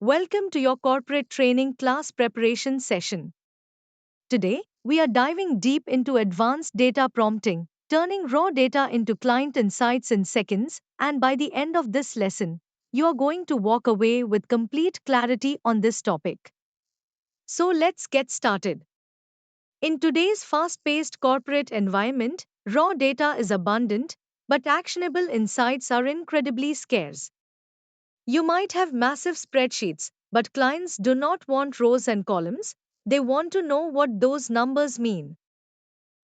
Welcome to your corporate training class preparation session. Today, we are diving deep into advanced data prompting, turning raw data into client insights in seconds, and by the end of this lesson, you are going to walk away with complete clarity on this topic. So let's get started. In today's fast paced corporate environment, raw data is abundant, but actionable insights are incredibly scarce. You might have massive spreadsheets, but clients do not want rows and columns, they want to know what those numbers mean.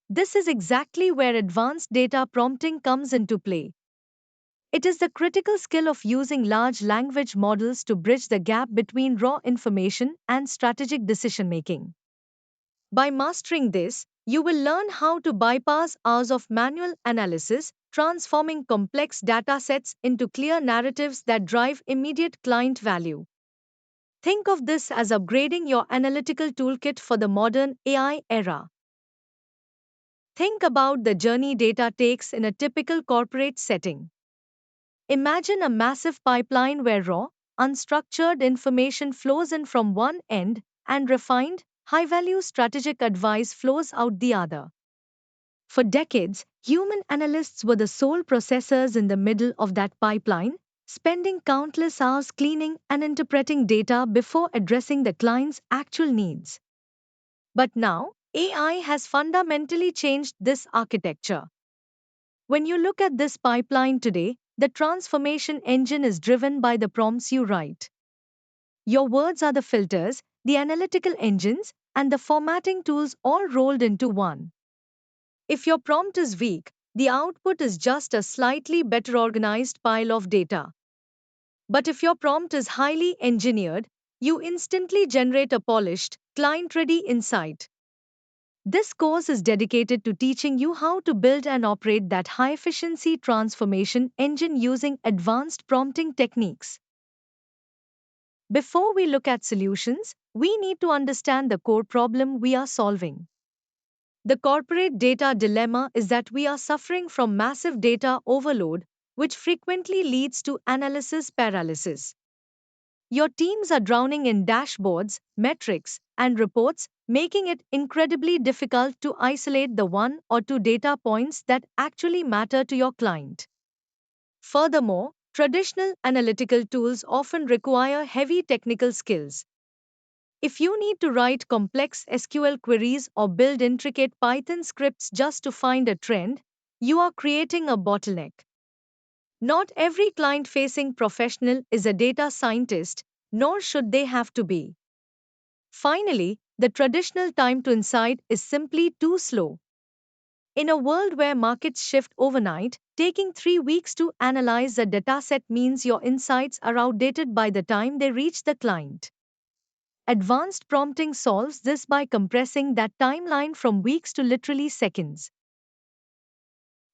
This is exactly where advanced data prompting comes into play. It is the critical skill of using large language models to bridge the gap between raw information and strategic decision making. By mastering this, you will learn how to bypass hours of manual analysis, transforming complex datasets into clear narratives that drive immediate client value. Think of this as upgrading your analytical toolkit for the modern AI era. Think about the journey data takes in a typical corporate setting. Imagine a massive pipeline where raw, unstructured information flows in from one end and refined, high value strategic advice flows out the other. For decades, human analysts were the sole processors in the middle of that pipeline, spending countless hours cleaning and interpreting data before addressing the client's actual needs. But now, AI has fundamentally changed this architecture. When you look at this pipeline today, the transformation engine is driven by the prompts you write. Your words are the filters, the analytical engines, and the formatting tools all rolled into one. If your prompt is weak, the output is just a slightly better organized pile of data. But if your prompt is highly engineered, you instantly generate a polished, client ready insight. This course is dedicated to teaching you how to build and operate that high efficiency transformation engine using advanced prompting techniques. Before we look at solutions, we need to understand the core problem we are solving. The corporate data dilemma is that we are suffering from massive data overload, which frequently leads to analysis paralysis. Your teams are drowning in dashboards, metrics, and reports, making it incredibly difficult to isolate the one or two data points that actually matter to your client. Furthermore, traditional analytical tools often require heavy technical skills. If you need to write complex SQL queries or build intricate Python scripts just to find a trend, you are creating a bottleneck. Not every client facing professional is a data scientist, nor should they have to be. Finally, the traditional time to insight is simply too slow. In a world where markets shift overnight, taking 3 weeks to analyze a dataset means your insights are outdated by the time they reach the client. Advanced prompting solves this by compressing that timeline from weeks to literally seconds.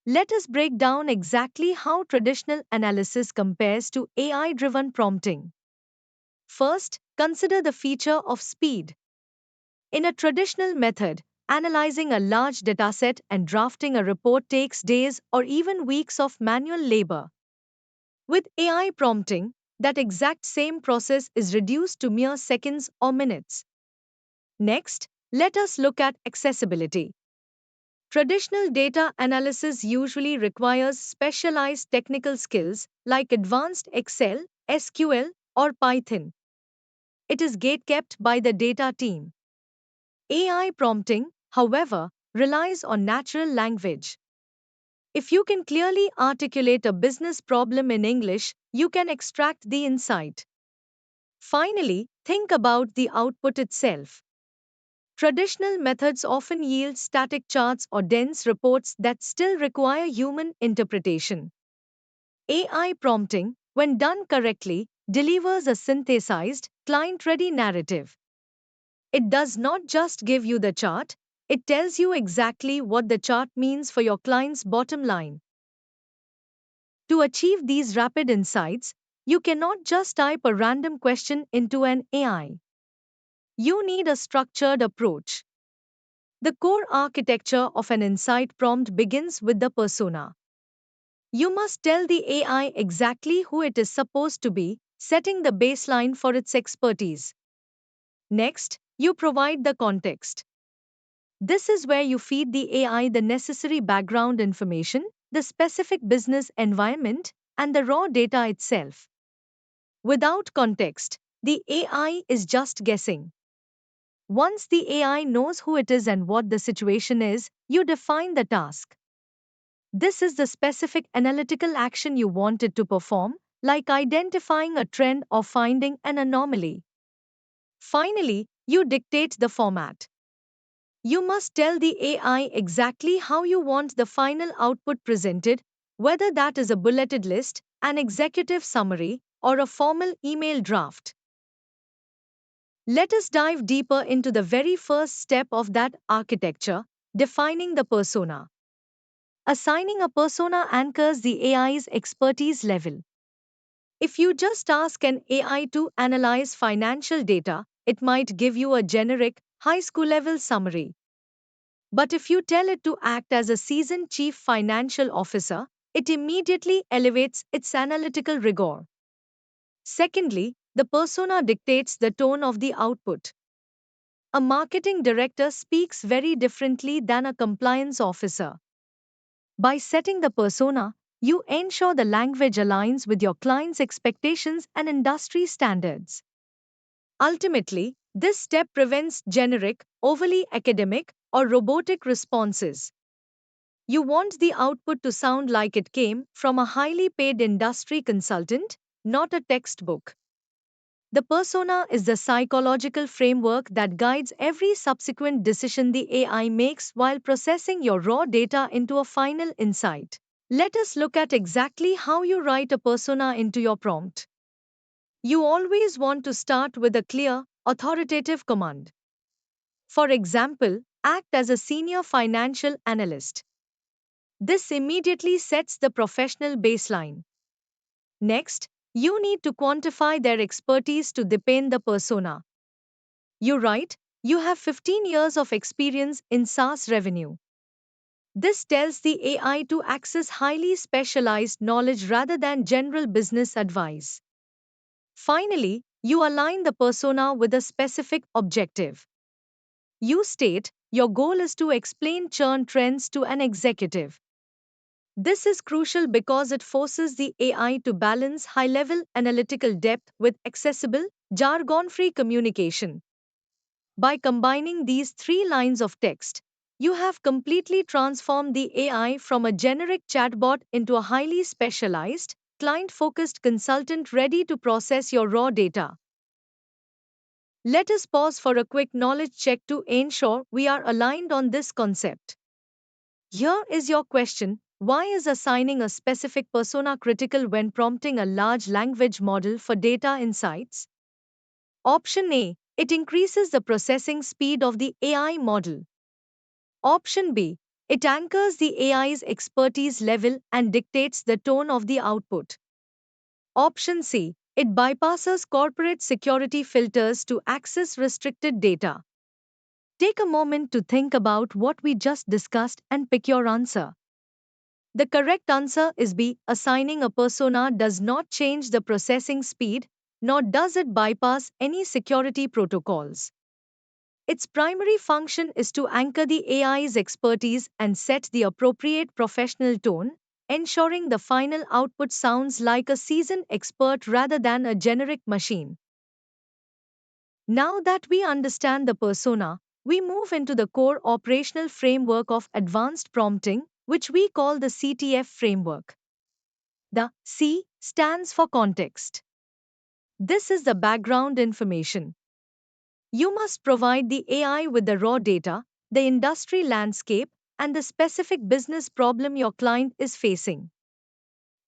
Let us break down exactly how traditional analysis compares to AI driven prompting. First, consider the feature of speed. In a traditional method, analyzing a large dataset and drafting a report takes days or even weeks of manual labor. With AI prompting, that exact same process is reduced to mere seconds or minutes. Next, let us look at accessibility. Traditional data analysis usually requires specialized technical skills like advanced Excel, SQL, or Python. It is gatekept by the data team. AI prompting, however, relies on natural language. If you can clearly articulate a business problem in English, you can extract the insight. Finally, think about the output itself. Traditional methods often yield static charts or dense reports that still require human interpretation. AI prompting, when done correctly, delivers a synthesized, client ready narrative. It does not just give you the chart, it tells you exactly what the chart means for your client's bottom line. To achieve these rapid insights, you cannot just type a random question into an AI. You need a structured approach. The core architecture of an insight prompt begins with the persona. You must tell the AI exactly who it is supposed to be, setting the baseline for its expertise. Next, you provide the context. This is where you feed the AI the necessary background information, the specific business environment, and the raw data itself. Without context, the AI is just guessing. Once the AI knows who it is and what the situation is, you define the task. This is the specific analytical action you want it to perform, like identifying a trend or finding an anomaly. Finally, you dictate the format. You must tell the AI exactly how you want the final output presented, whether that is a bulleted list, an executive summary, or a formal email draft. Let us dive deeper into the very first step of that architecture, defining the persona. Assigning a persona anchors the AI's expertise level. If you just ask an AI to analyze financial data, it might give you a generic, high school level summary. But if you tell it to act as a seasoned chief financial officer, it immediately elevates its analytical rigor. Secondly, the persona dictates the tone of the output. A marketing director speaks very differently than a compliance officer. By setting the persona, you ensure the language aligns with your client's expectations and industry standards. Ultimately, this step prevents generic, overly academic, or robotic responses. You want the output to sound like it came from a highly paid industry consultant, not a textbook. The persona is the psychological framework that guides every subsequent decision the AI makes while processing your raw data into a final insight. Let us look at exactly how you write a persona into your prompt. You always want to start with a clear, authoritative command. For example, act as a senior financial analyst. This immediately sets the professional baseline. Next, you need to quantify their expertise to deepen the persona. You write, you have 15 years of experience in SaaS revenue. This tells the AI to access highly specialized knowledge rather than general business advice. Finally, you align the persona with a specific objective. You state, your goal is to explain churn trends to an executive. This is crucial because it forces the AI to balance high level analytical depth with accessible, jargon free communication. By combining these three lines of text, you have completely transformed the AI from a generic chatbot into a highly specialized, client focused consultant ready to process your raw data. Let us pause for a quick knowledge check to ensure we are aligned on this concept. Here is your question: why is assigning a specific persona critical when prompting a large language model for data insights? Option A: it increases the processing speed of the AI model. Option B: it anchors the AI's expertise level and dictates the tone of the output. Option C: it bypasses corporate security filters to access restricted data. Take a moment to think about what we just discussed and pick your answer. The correct answer is B. Assigning a persona does not change the processing speed, nor does it bypass any security protocols. Its primary function is to anchor the AI's expertise and set the appropriate professional tone, ensuring the final output sounds like a seasoned expert rather than a generic machine. Now that we understand the persona, we move into the core operational framework of advanced prompting, which we call the CTF framework. The C stands for context. This is the background information. You must provide the AI with the raw data, the industry landscape, and the specific business problem your client is facing.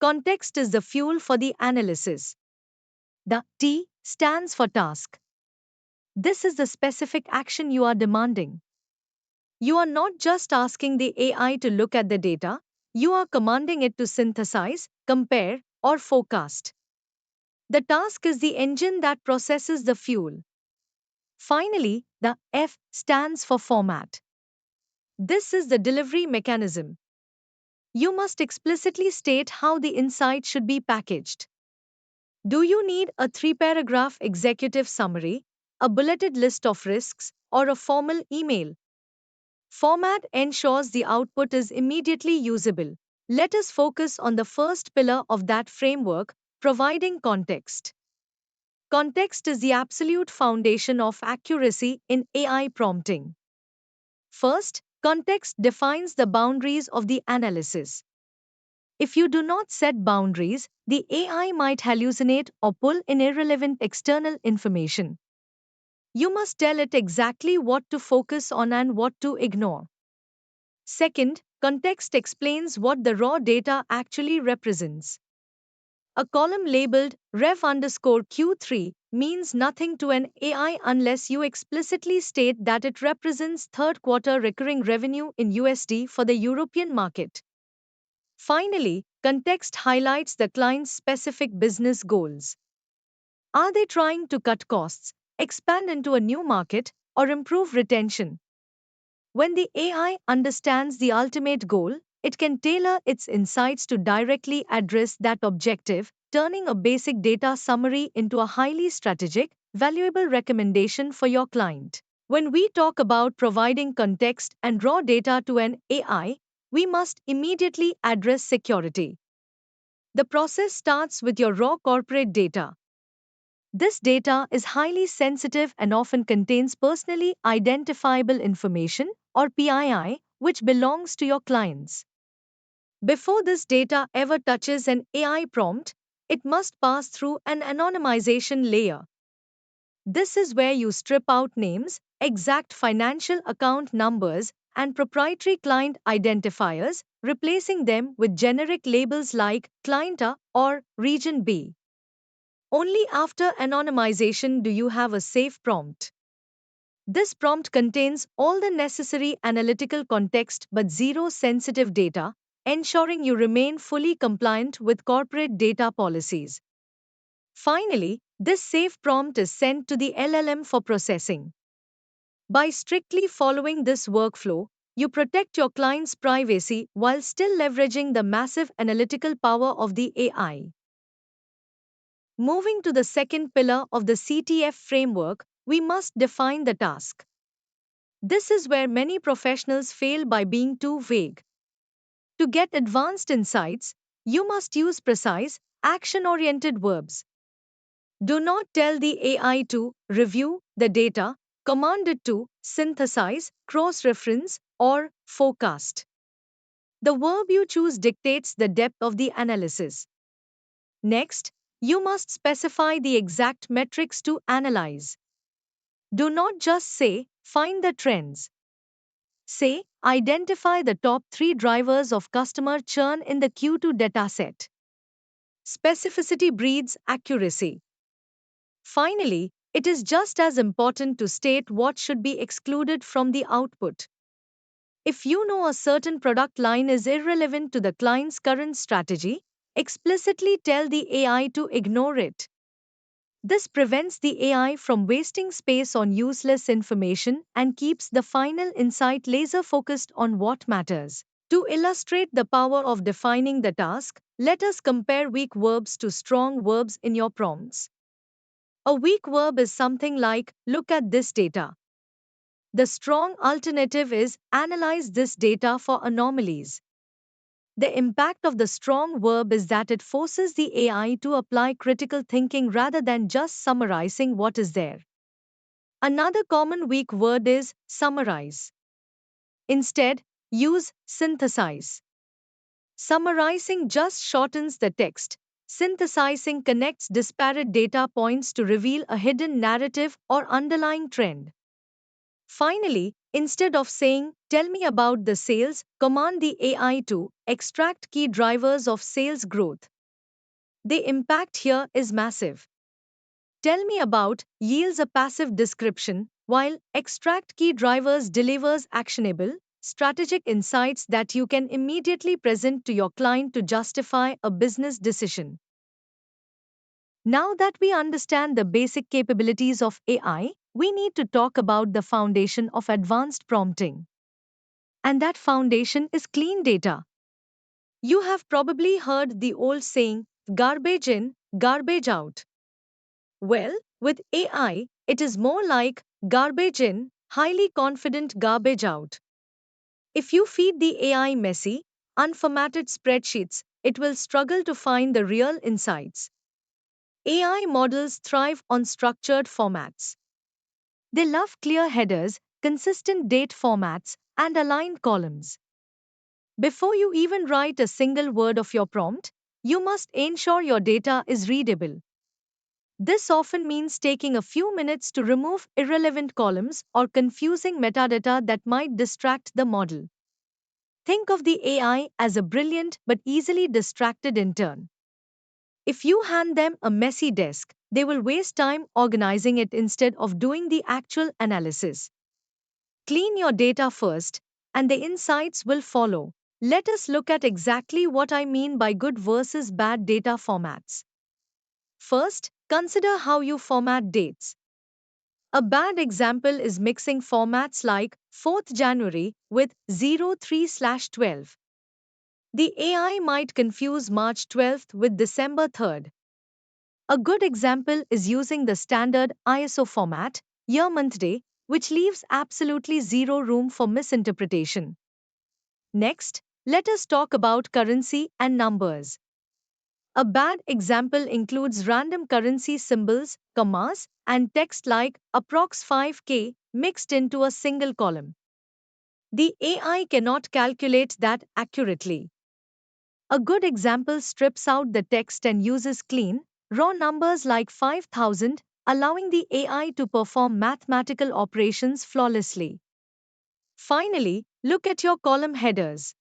Context is the fuel for the analysis. The T stands for task. This is the specific action you are demanding. You are not just asking the AI to look at the data, you are commanding it to synthesize, compare, or forecast. The task is the engine that processes the fuel. Finally, the F stands for format. This is the delivery mechanism. You must explicitly state how the insight should be packaged. Do you need a 3 paragraph executive summary, a bulleted list of risks, or a formal email? Format ensures the output is immediately usable. Let us focus on the first pillar of that framework, providing context. Context is the absolute foundation of accuracy in AI prompting. First, context defines the boundaries of the analysis. If you do not set boundaries, the AI might hallucinate or pull in irrelevant external information. You must tell it exactly what to focus on and what to ignore. Second, context explains what the raw data actually represents. A column labeled rev underscore Q3 means nothing to an AI unless you explicitly state that it represents third quarter recurring revenue in USD for the European market. Finally, context highlights the client's specific business goals. Are they trying to cut costs, expand into a new market, or improve retention? When the AI understands the ultimate goal, it can tailor its insights to directly address that objective, turning a basic data summary into a highly strategic, valuable recommendation for your client. When we talk about providing context and raw data to an AI, we must immediately address security. The process starts with your raw corporate data. This data is highly sensitive and often contains personally identifiable information, or PII, which belongs to your clients. Before this data ever touches an AI prompt, it must pass through an anonymization layer. This is where you strip out names, exact financial account numbers, and proprietary client identifiers, replacing them with generic labels like Client A or Region B. Only after anonymization do you have a safe prompt. This prompt contains all the necessary analytical context but zero sensitive data, ensuring you remain fully compliant with corporate data policies. Finally, this safe prompt is sent to the LLM for processing. By strictly following this workflow, you protect your client's privacy while still leveraging the massive analytical power of the AI. Moving to the second pillar of the CTF framework, we must define the task. This is where many professionals fail by being too vague. To get advanced insights, you must use precise, action oriented verbs. Do not tell the AI to review the data, command it to synthesize, cross reference, or forecast. The verb you choose dictates the depth of the analysis. Next, you must specify the exact metrics to analyze. Do not just say, find the trends. Say, identify the top 3 drivers of customer churn in the Q2 dataset. Specificity breeds accuracy. Finally, it is just as important to state what should be excluded from the output. If you know a certain product line is irrelevant to the client's current strategy, explicitly tell the AI to ignore it. This prevents the AI from wasting space on useless information and keeps the final insight laser focused on what matters. To illustrate the power of defining the task, let us compare weak verbs to strong verbs in your prompts. A weak verb is something like, look at this data. The strong alternative is, analyze this data for anomalies. The impact of the strong verb is that it forces the AI to apply critical thinking rather than just summarizing what is there. Another common weak word is summarize. Instead, use synthesize. Summarizing just shortens the text. Synthesizing connects disparate data points to reveal a hidden narrative or underlying trend. Finally, instead of saying, tell me about the sales, command the AI to extract key drivers of sales growth. The impact here is massive. Tell me about yields a passive description, while extract key drivers delivers actionable, strategic insights that you can immediately present to your client to justify a business decision. Now that we understand the basic capabilities of AI, we need to talk about the foundation of advanced prompting. And that foundation is clean data. You have probably heard the old saying, garbage in, garbage out. Well, with AI, it is more like garbage in, highly confident garbage out. If you feed the AI messy, unformatted spreadsheets, it will struggle to find the real insights. AI models thrive on structured formats. They love clear headers, consistent date formats, and aligned columns. Before you even write a single word of your prompt, you must ensure your data is readable. This often means taking a few minutes to remove irrelevant columns or confusing metadata that might distract the model. Think of the AI as a brilliant but easily distracted intern. If you hand them a messy desk, they will waste time organizing it instead of doing the actual analysis. Clean your data first, and the insights will follow. Let us look at exactly what I mean by good versus bad data formats. First, consider how you format dates. A bad example is mixing formats like 4th January with 03/12. The AI might confuse March 12th with December 3rd. A good example is using the standard ISO format, year month day, which leaves absolutely zero room for misinterpretation. Next, let us talk about currency and numbers. A bad example includes random currency symbols, commas, and text like approx 5k mixed into a single column. The AI cannot calculate that accurately. A good example strips out the text and uses clean, raw numbers like 5000, allowing the AI to perform mathematical operations flawlessly. Finally, look at your column headers.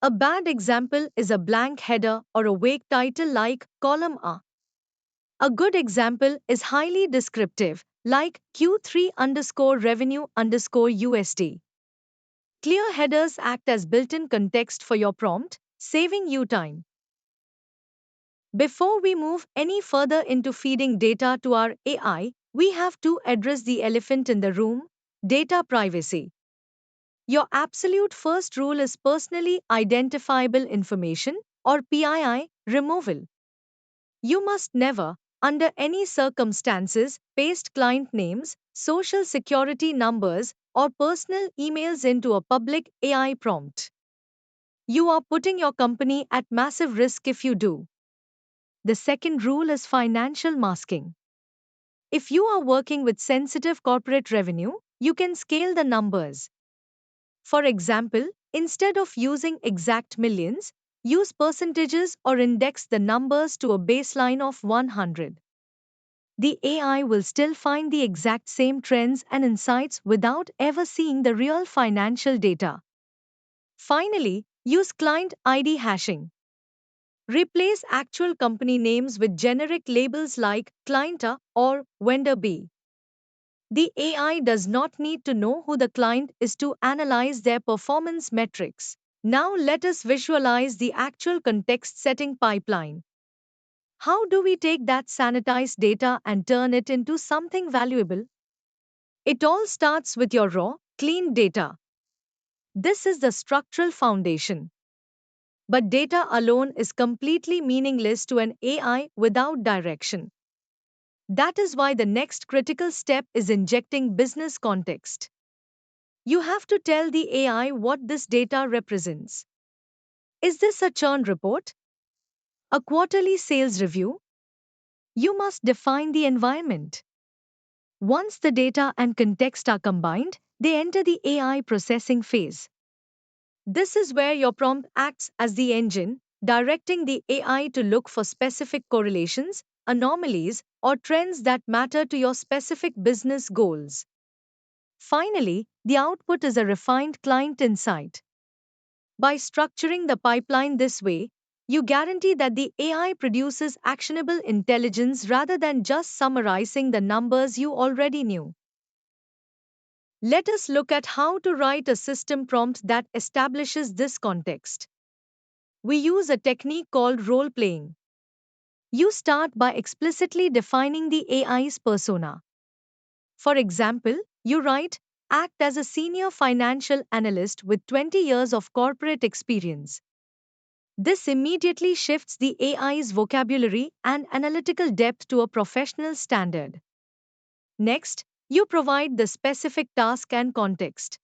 A bad example is a blank header or a vague title like column A. A good example is highly descriptive, like Q3 underscore revenue underscore USD. Clear headers act as built in context for your prompt, saving you time. Before we move any further into feeding data to our AI, we have to address the elephant in the room: data privacy. Your absolute first rule is personally identifiable information, or PII, removal. You must never, under any circumstances, paste client names, social security numbers, or personal emails into a public AI prompt. You are putting your company at massive risk if you do. The second rule is financial masking. If you are working with sensitive corporate revenue, you can scale the numbers. For example, instead of using exact millions, use percentages or index the numbers to a baseline of 100. The AI will still find the exact same trends and insights without ever seeing the real financial data. Finally, use client ID hashing. Replace actual company names with generic labels like client A or vendor B. The AI does not need to know who the client is to analyze their performance metrics. Now let us visualize the actual context setting pipeline. How do we take that sanitized data and turn it into something valuable? It all starts with your raw, clean data. This is the structural foundation. But data alone is completely meaningless to an AI without direction. That is why the next critical step is injecting business context. You have to tell the AI what this data represents. Is this a churn report? A quarterly sales review? You must define the environment. Once the data and context are combined, they enter the AI processing phase. This is where your prompt acts as the engine, directing the AI to look for specific correlations, anomalies, or trends that matter to your specific business goals. Finally, the output is a refined client insight. By structuring the pipeline this way, you guarantee that the AI produces actionable intelligence rather than just summarizing the numbers you already knew. Let us look at how to write a system prompt that establishes this context. We use a technique called role playing. You start by explicitly defining the AI's persona. For example, you write, act as a senior financial analyst with 20 years of corporate experience. This immediately shifts the AI's vocabulary and analytical depth to a professional standard. Next, you provide the specific task and context.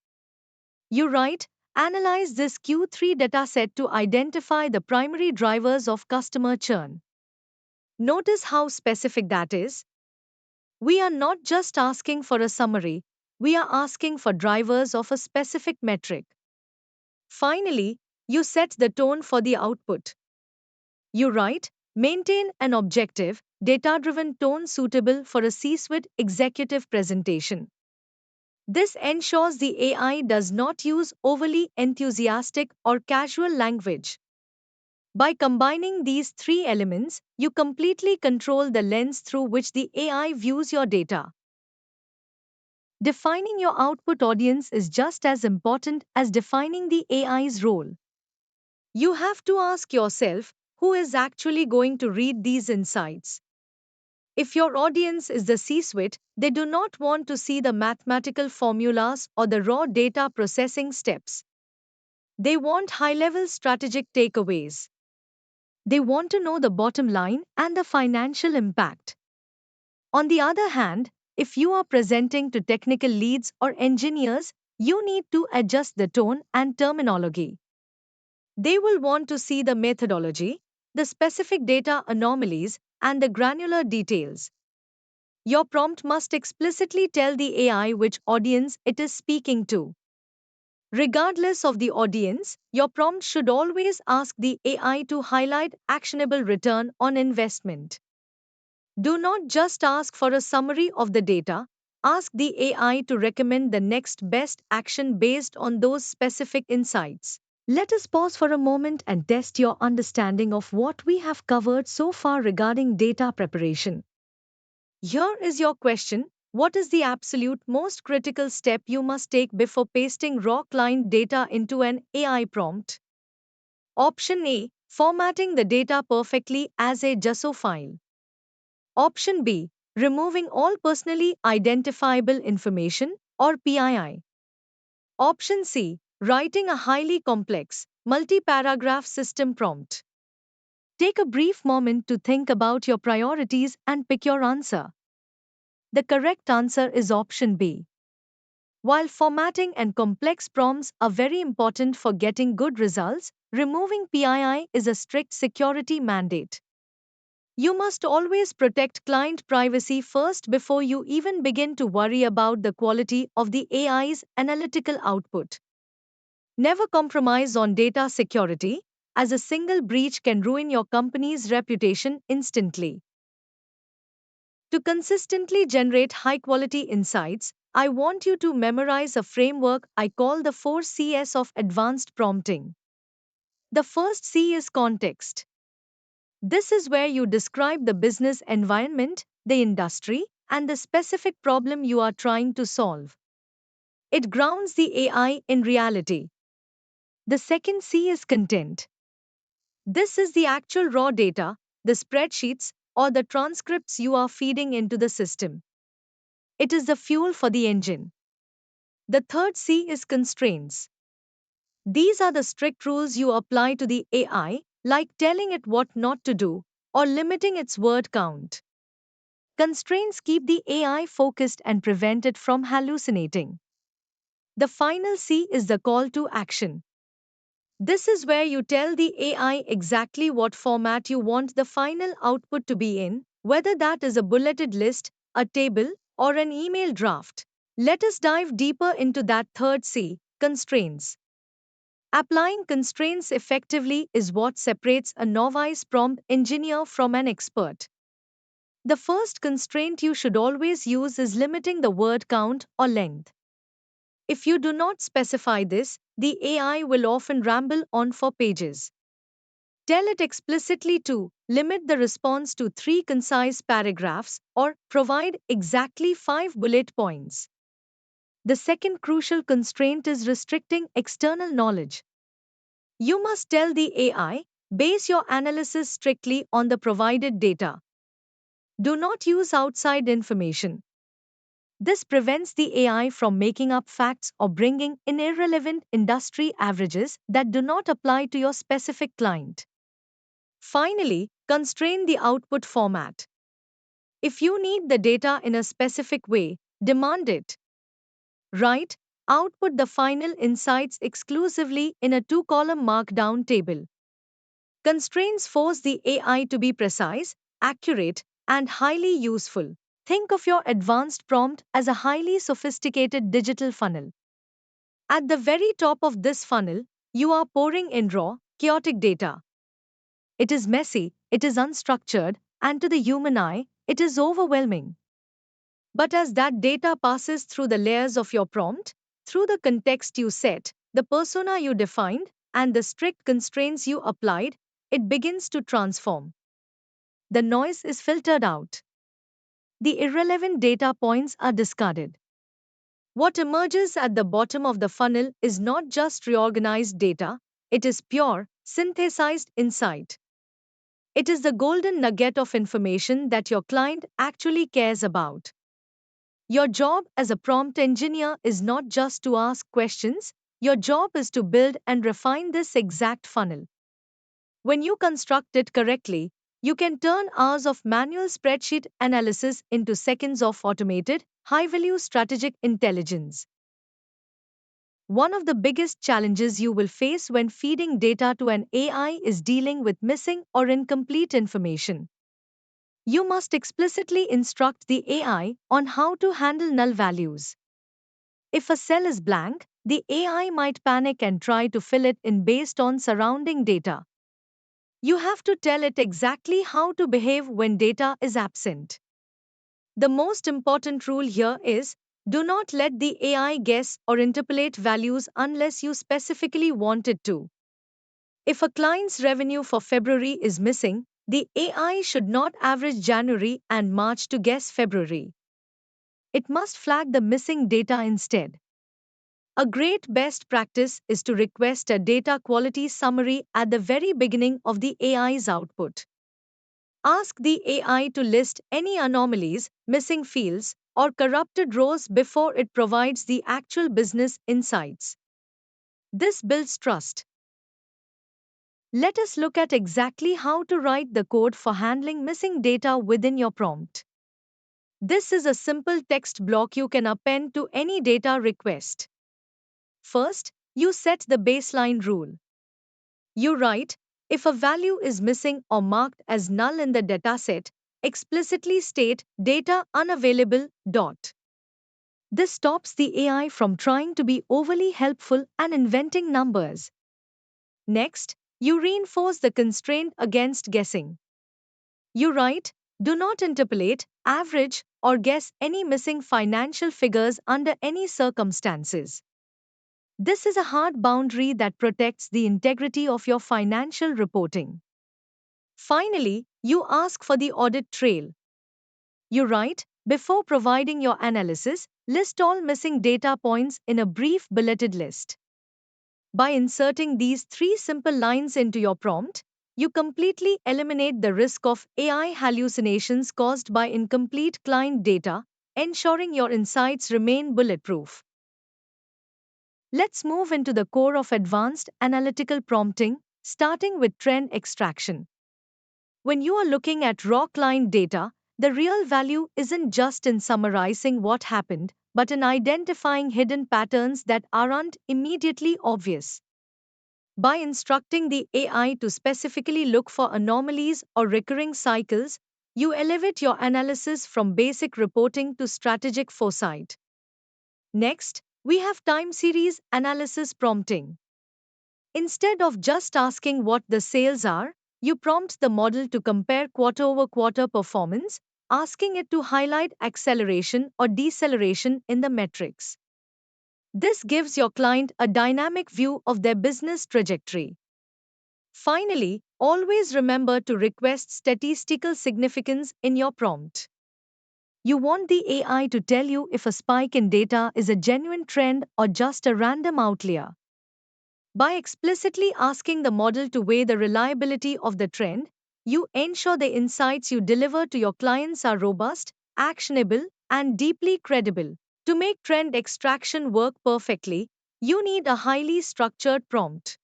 You write, analyze this Q3 dataset to identify the primary drivers of customer churn. Notice how specific that is. We are not just asking for a summary, we are asking for drivers of a specific metric. Finally, you set the tone for the output. You write, maintain an objective, data driven tone suitable for a C suite executive presentation. This ensures the AI does not use overly enthusiastic or casual language. By combining these three elements, you completely control the lens through which the AI views your data. Defining your output audience is just as important as defining the AI's role. You have to ask yourself who is actually going to read these insights. If your audience is the C suite, they do not want to see the mathematical formulas or the raw data processing steps. They want high level strategic takeaways. They want to know the bottom line and the financial impact. On the other hand, if you are presenting to technical leads or engineers, you need to adjust the tone and terminology. They will want to see the methodology, the specific data anomalies, and the granular details. Your prompt must explicitly tell the AI which audience it is speaking to. Regardless of the audience, your prompt should always ask the AI to highlight actionable return on investment. Do not just ask for a summary of the data, ask the AI to recommend the next best action based on those specific insights. Let us pause for a moment and test your understanding of what we have covered so far regarding data preparation. Here is your question. What is the absolute most critical step you must take before pasting raw client data into an AI prompt? Option A. Formatting the data perfectly as a JSON file. Option B. Removing all personally identifiable information or PII. Option C. Writing a highly complex, multi-paragraph system prompt. Take a brief moment to think about your priorities and pick your answer. The correct answer is option B. While formatting and complex prompts are very important for getting good results, removing PII is a strict security mandate. You must always protect client privacy first before you even begin to worry about the quality of the AI's analytical output. Never compromise on data security, as a single breach can ruin your company's reputation instantly. To consistently generate high quality insights, I want you to memorize a framework I call the 4Cs of advanced prompting. The first C is context. This is where you describe the business environment, the industry, and the specific problem you are trying to solve. It grounds the AI in reality. The second C is content. This is the actual raw data, the spreadsheets, or the transcripts you are feeding into the system. It is the fuel for the engine. The third C is constraints. These are the strict rules you apply to the AI, like telling it what not to do or limiting its word count. Constraints keep the AI focused and prevent it from hallucinating. The final C is the call to action. This is where you tell the AI exactly what format you want the final output to be in, whether that is a bulleted list, a table, or an email draft. Let us dive deeper into that third C, constraints. Applying constraints effectively is what separates a novice prompt engineer from an expert. The first constraint you should always use is limiting the word count or length. If you do not specify this, the AI will often ramble on for pages. Tell it explicitly to limit the response to 3 concise paragraphs or provide exactly 5 bullet points. The second crucial constraint is restricting external knowledge. You must tell the AI, base your analysis strictly on the provided data. Do not use outside information. This prevents the AI from making up facts or bringing in irrelevant industry averages that do not apply to your specific client. Finally, constrain the output format. If you need the data in a specific way, demand it. Write, output the final insights exclusively in a two-column markdown table. Constraints force the AI to be precise, accurate, and highly useful. Think of your advanced prompt as a highly sophisticated digital funnel. At the very top of this funnel, you are pouring in raw, chaotic data. It is messy, it is unstructured, and to the human eye, it is overwhelming. But as that data passes through the layers of your prompt, through the context you set, the persona you defined, and the strict constraints you applied, it begins to transform. The noise is filtered out. The irrelevant data points are discarded. What emerges at the bottom of the funnel is not just reorganized data, it is pure, synthesized insight. It is the golden nugget of information that your client actually cares about. Your job as a prompt engineer is not just to ask questions, your job is to build and refine this exact funnel. When you construct it correctly, you can turn hours of manual spreadsheet analysis into seconds of automated, high value strategic intelligence. One of the biggest challenges you will face when feeding data to an AI is dealing with missing or incomplete information. You must explicitly instruct the AI on how to handle null values. If a cell is blank, the AI might panic and try to fill it in based on surrounding data. You have to tell it exactly how to behave when data is absent. The most important rule here is do not let the AI guess or interpolate values unless you specifically want it to. If a client's revenue for February is missing, the AI should not average January and March to guess February. It must flag the missing data instead. A great best practice is to request a data quality summary at the very beginning of the AI's output. Ask the AI to list any anomalies, missing fields, or corrupted rows before it provides the actual business insights. This builds trust. Let us look at exactly how to write the code for handling missing data within your prompt. This is a simple text block you can append to any data request. First, you set the baseline rule. You write, if a value is missing or marked as null in the dataset, explicitly state data unavailable. This stops the AI from trying to be overly helpful and inventing numbers. Next, you reinforce the constraint against guessing. You write, do not interpolate, average, or guess any missing financial figures under any circumstances. This is a hard boundary that protects the integrity of your financial reporting. Finally, you ask for the audit trail. You write, before providing your analysis, list all missing data points in a brief bulleted list. By inserting these three simple lines into your prompt, you completely eliminate the risk of AI hallucinations caused by incomplete client data, ensuring your insights remain bulletproof. Let's move into the core of advanced analytical prompting, starting with trend extraction. When you are looking at raw client data, the real value isn't just in summarizing what happened, but in identifying hidden patterns that aren't immediately obvious. By instructing the AI to specifically look for anomalies or recurring cycles, you elevate your analysis from basic reporting to strategic foresight. Next, we have time series analysis prompting. Instead of just asking what the sales are, you prompt the model to compare quarter over quarter performance, asking it to highlight acceleration or deceleration in the metrics. This gives your client a dynamic view of their business trajectory. Finally, always remember to request statistical significance in your prompt. You want the AI to tell you if a spike in data is a genuine trend or just a random outlier. By explicitly asking the model to weigh the reliability of the trend, you ensure the insights you deliver to your clients are robust, actionable, and deeply credible. To make trend extraction work perfectly, you need a highly structured prompt.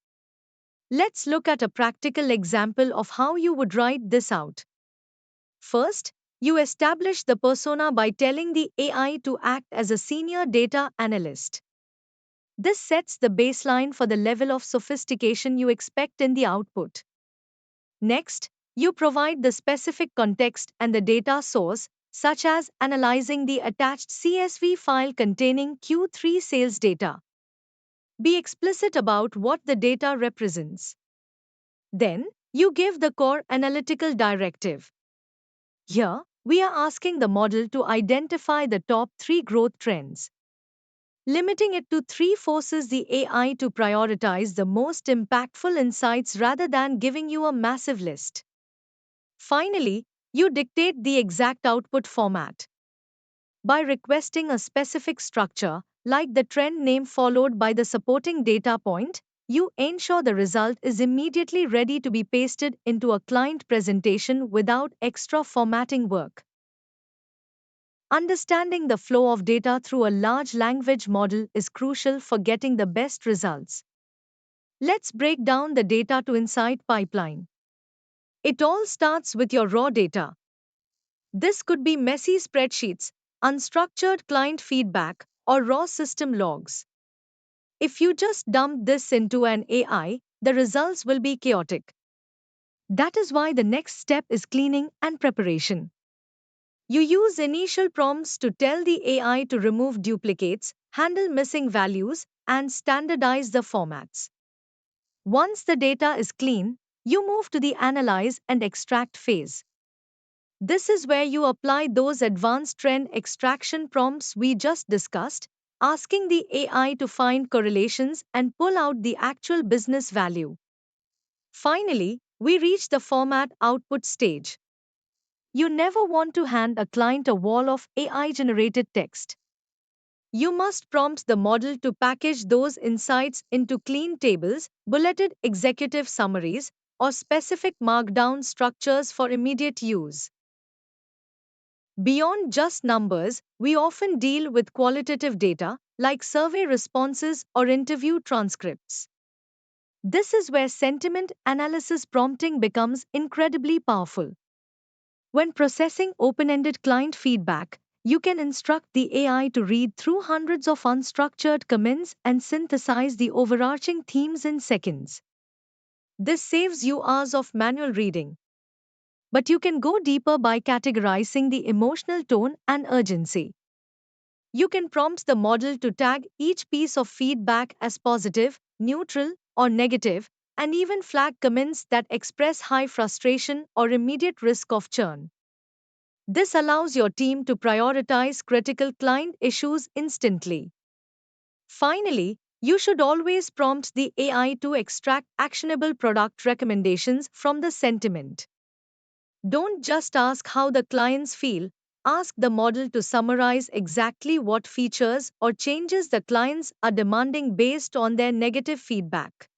Let's look at a practical example of how you would write this out. First, you establish the persona by telling the AI to act as a senior data analyst. This sets the baseline for the level of sophistication you expect in the output. Next, you provide the specific context and the data source, such as analyzing the attached CSV file containing Q3 sales data. Be explicit about what the data represents. Then, you give the core analytical directive. Here, we are asking the model to identify the top 3 growth trends. Limiting it to 3 forces the AI to prioritize the most impactful insights rather than giving you a massive list. Finally, you dictate the exact output format. By requesting a specific structure, like the trend name followed by the supporting data point, you ensure the result is immediately ready to be pasted into a client presentation without extra formatting work. Understanding the flow of data through a large language model is crucial for getting the best results. Let's break down the data to insight pipeline. It all starts with your raw data. This could be messy spreadsheets, unstructured client feedback, or raw system logs. If you just dump this into an AI, the results will be chaotic. That is why the next step is cleaning and preparation. You use initial prompts to tell the AI to remove duplicates, handle missing values, and standardize the formats. Once the data is clean, you move to the analyze and extract phase. This is where you apply those advanced trend extraction prompts we just discussed, asking the AI to find correlations and pull out the actual business value. Finally, we reach the format output stage. You never want to hand a client a wall of AI generated text. You must prompt the model to package those insights into clean tables, bulleted executive summaries, or specific markdown structures for immediate use. Beyond just numbers, we often deal with qualitative data, like survey responses or interview transcripts. This is where sentiment analysis prompting becomes incredibly powerful. When processing open ended client feedback, you can instruct the AI to read through hundreds of unstructured comments and synthesize the overarching themes in seconds. This saves you hours of manual reading. But you can go deeper by categorizing the emotional tone and urgency. You can prompt the model to tag each piece of feedback as positive, neutral, or negative, and even flag comments that express high frustration or immediate risk of churn. This allows your team to prioritize critical client issues instantly. Finally, you should always prompt the AI to extract actionable product recommendations from the sentiment. Don't just ask how the clients feel, ask the model to summarize exactly what features or changes the clients are demanding based on their negative feedback.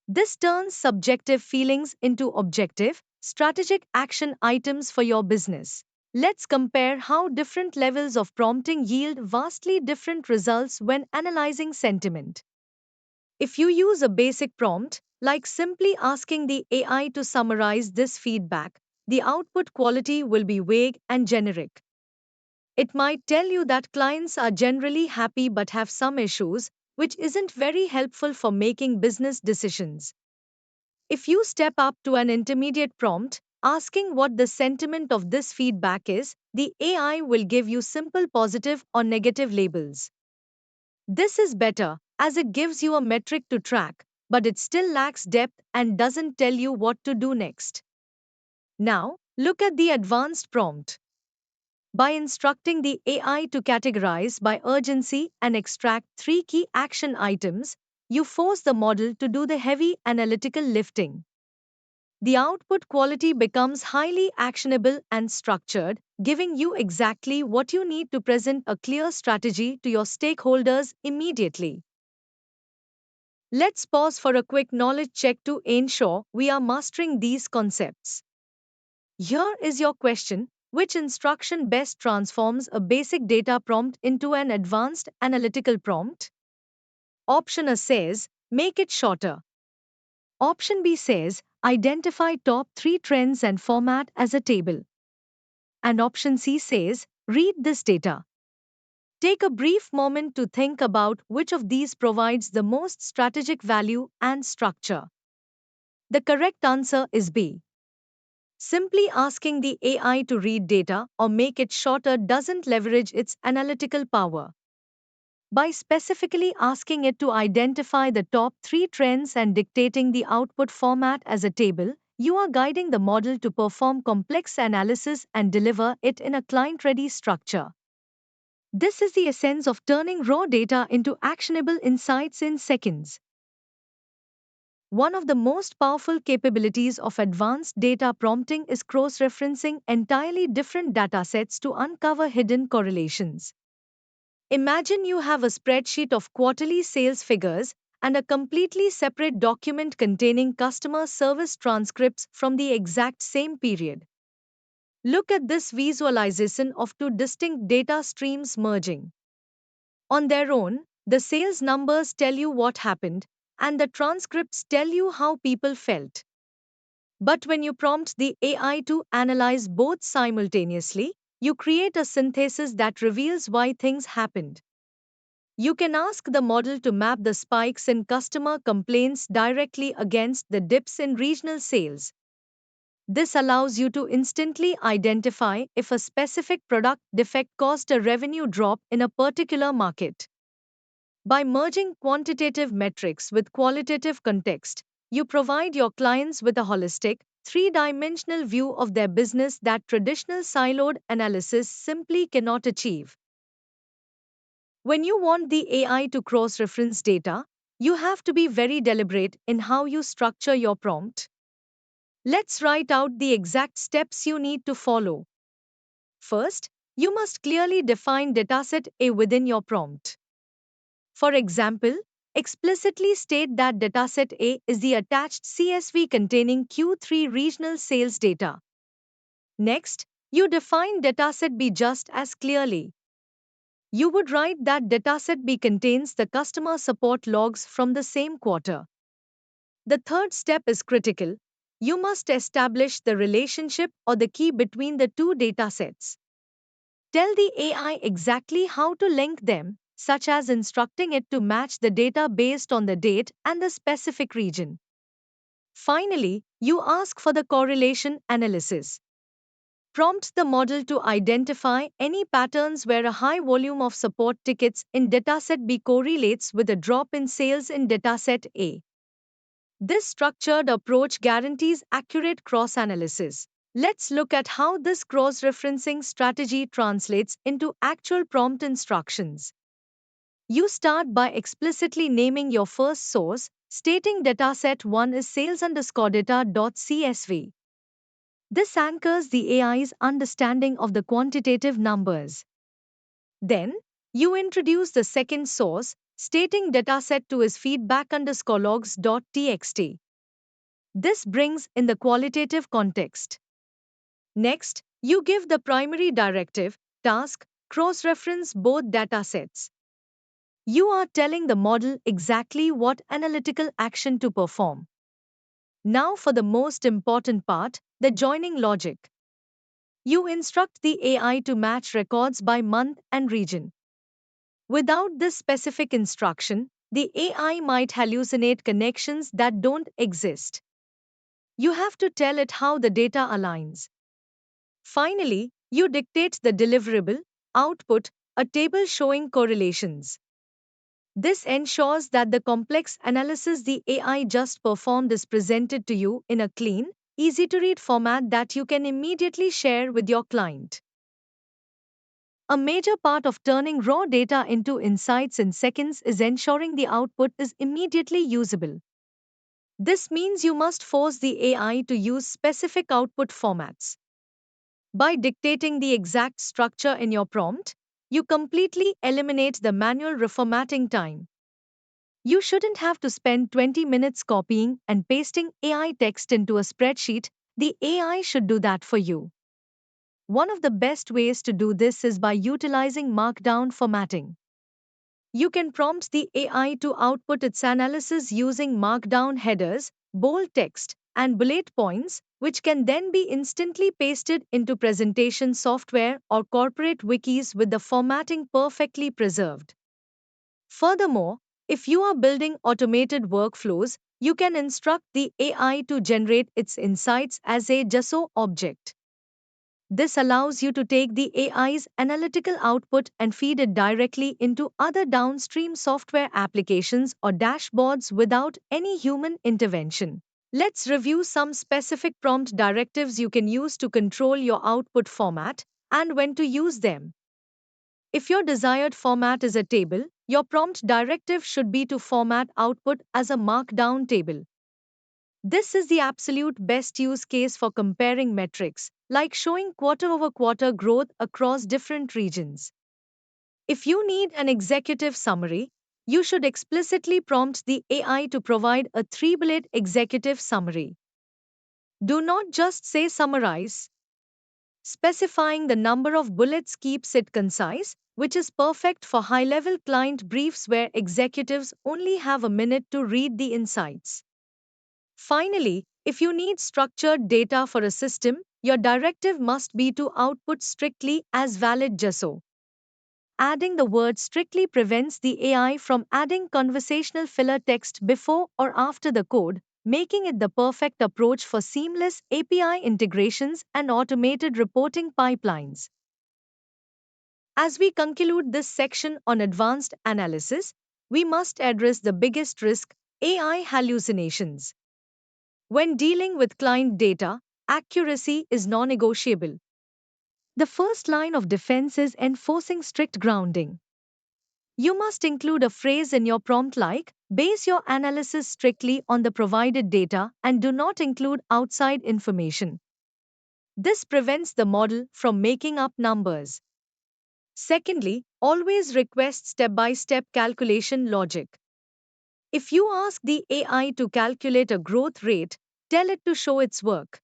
This turns subjective feelings into objective, strategic action items for your business. Let's compare how different levels of prompting yield vastly different results when analyzing sentiment. If you use a basic prompt, like simply asking the AI to summarize this feedback, the output quality will be vague and generic. It might tell you that clients are generally happy but have some issues, which isn't very helpful for making business decisions. If you step up to an intermediate prompt, asking what the sentiment of this feedback is, the AI will give you simple positive or negative labels. This is better, as it gives you a metric to track, but it still lacks depth and doesn't tell you what to do next. Now, look at the advanced prompt. By instructing the AI to categorize by urgency and extract 3 key action items, you force the model to do the heavy analytical lifting. The output quality becomes highly actionable and structured, giving you exactly what you need to present a clear strategy to your stakeholders immediately. Let's pause for a quick knowledge check to ensure we are mastering these concepts. Here is your question: Which instruction best transforms a basic data prompt into an advanced analytical prompt? Option A says, make it shorter. Option B says, identify top 3 trends and format as a table. And option C says, read this data. Take a brief moment to think about which of these provides the most strategic value and structure. The correct answer is B. Simply asking the AI to read data or make it shorter doesn't leverage its analytical power. By specifically asking it to identify the top 3 trends and dictating the output format as a table, you are guiding the model to perform complex analysis and deliver it in a client-ready structure. This is the essence of turning raw data into actionable insights in seconds. One of the most powerful capabilities of advanced data prompting is cross-referencing entirely different datasets to uncover hidden correlations. Imagine you have a spreadsheet of quarterly sales figures and a completely separate document containing customer service transcripts from the exact same period. Look at this visualization of two distinct data streams merging. On their own, the sales numbers tell you what happened, and the transcripts tell you how people felt. But when you prompt the AI to analyze both simultaneously, you create a synthesis that reveals why things happened. You can ask the model to map the spikes in customer complaints directly against the dips in regional sales. This allows you to instantly identify if a specific product defect caused a revenue drop in a particular market. By merging quantitative metrics with qualitative context, you provide your clients with a holistic, three-dimensional view of their business that traditional siloed analysis simply cannot achieve. When you want the AI to cross-reference data, you have to be very deliberate in how you structure your prompt. Let's write out the exact steps you need to follow. First, you must clearly define dataset A within your prompt. For example, explicitly state that dataset A is the attached CSV containing Q3 regional sales data. Next, you define dataset B just as clearly. You would write that dataset B contains the customer support logs from the same quarter. The third step is critical. You must establish the relationship or the key between the two datasets. Tell the AI exactly how to link them, such as instructing it to match the data based on the date and the specific region. Finally, you ask for the correlation analysis. Prompt the model to identify any patterns where a high volume of support tickets in dataset B correlates with a drop in sales in dataset A. This structured approach guarantees accurate cross-analysis. Let's look at how this cross-referencing strategy translates into actual prompt instructions. You start by explicitly naming your first source, stating dataset 1 is sales_data.csv. This anchors the AI's understanding of the quantitative numbers. Then, you introduce the second source, stating dataset 2 is feedback_logs.txt. This brings in the qualitative context. Next, you give the primary directive, task, cross-reference both datasets. You are telling the model exactly what analytical action to perform. Now for the most important part, the joining logic. You instruct the AI to match records by month and region. Without this specific instruction, the AI might hallucinate connections that don't exist. You have to tell it how the data aligns. Finally, you dictate the deliverable, output, a table showing correlations. This ensures that the complex analysis the AI just performed is presented to you in a clean, easy to read format that you can immediately share with your client. A major part of turning raw data into insights in seconds is ensuring the output is immediately usable. This means you must force the AI to use specific output formats. By dictating the exact structure in your prompt, you completely eliminate the manual reformatting time. You shouldn't have to spend 20 minutes copying and pasting AI text into a spreadsheet, the AI should do that for you. One of the best ways to do this is by utilizing Markdown formatting. You can prompt the AI to output its analysis using Markdown headers, bold text, and bullet points, which can then be instantly pasted into presentation software or corporate wikis with the formatting perfectly preserved. Furthermore, if you are building automated workflows, you can instruct the AI to generate its insights as a JSON object. This allows you to take the AI's analytical output and feed it directly into other downstream software applications or dashboards without any human intervention. Let's review some specific prompt directives you can use to control your output format and when to use them. If your desired format is a table, your prompt directive should be to format output as a markdown table. This is the absolute best use case for comparing metrics, like showing quarter over quarter growth across different regions. If you need an executive summary, you should explicitly prompt the AI to provide a three-bullet executive summary. Do not just say summarize. Specifying the number of bullets keeps it concise, which is perfect for high level client briefs where executives only have a minute to read the insights. Finally, if you need structured data for a system, your directive must be to output strictly as valid JSON. Adding the word strictly prevents the AI from adding conversational filler text before or after the code, making it the perfect approach for seamless API integrations and automated reporting pipelines. As we conclude this section on advanced analysis, we must address the biggest risk: AI hallucinations. When dealing with client data, accuracy is non negotiable. The first line of defense is enforcing strict grounding. You must include a phrase in your prompt like, base your analysis strictly on the provided data and do not include outside information. This prevents the model from making up numbers. Secondly, always request step by step calculation logic. If you ask the AI to calculate a growth rate, tell it to show its work.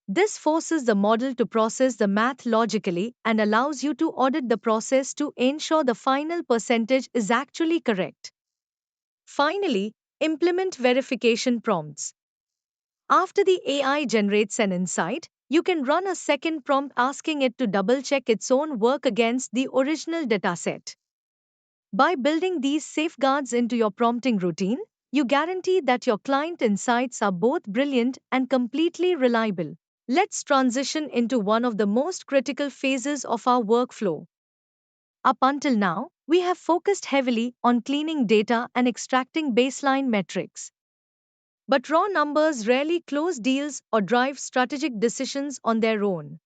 This forces the model to process the math logically and allows you to audit the process to ensure the final percentage is actually correct. Finally, implement verification prompts. After the AI generates an insight, you can run a second prompt asking it to double check its own work against the original dataset. By building these safeguards into your prompting routine, you guarantee that your client insights are both brilliant and completely reliable. Let's transition into one of the most critical phases of our workflow. Up until now, we have focused heavily on cleaning data and extracting baseline metrics. But raw numbers rarely close deals or drive strategic decisions on their own.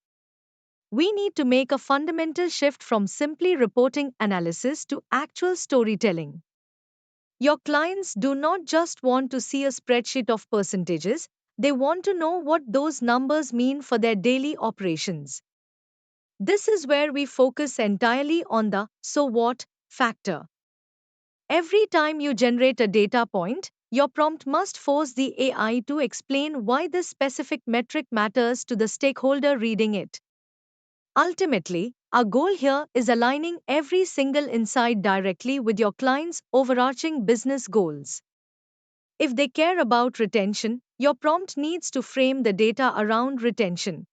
We need to make a fundamental shift from simply reporting analysis to actual storytelling. Your clients do not just want to see a spreadsheet of percentages, they want to know what those numbers mean for their daily operations. This is where we focus entirely on the so what factor. Every time you generate a data point, your prompt must force the AI to explain why this specific metric matters to the stakeholder reading it. Ultimately, our goal here is aligning every single insight directly with your client's overarching business goals. If they care about retention, your prompt needs to frame the data around retention.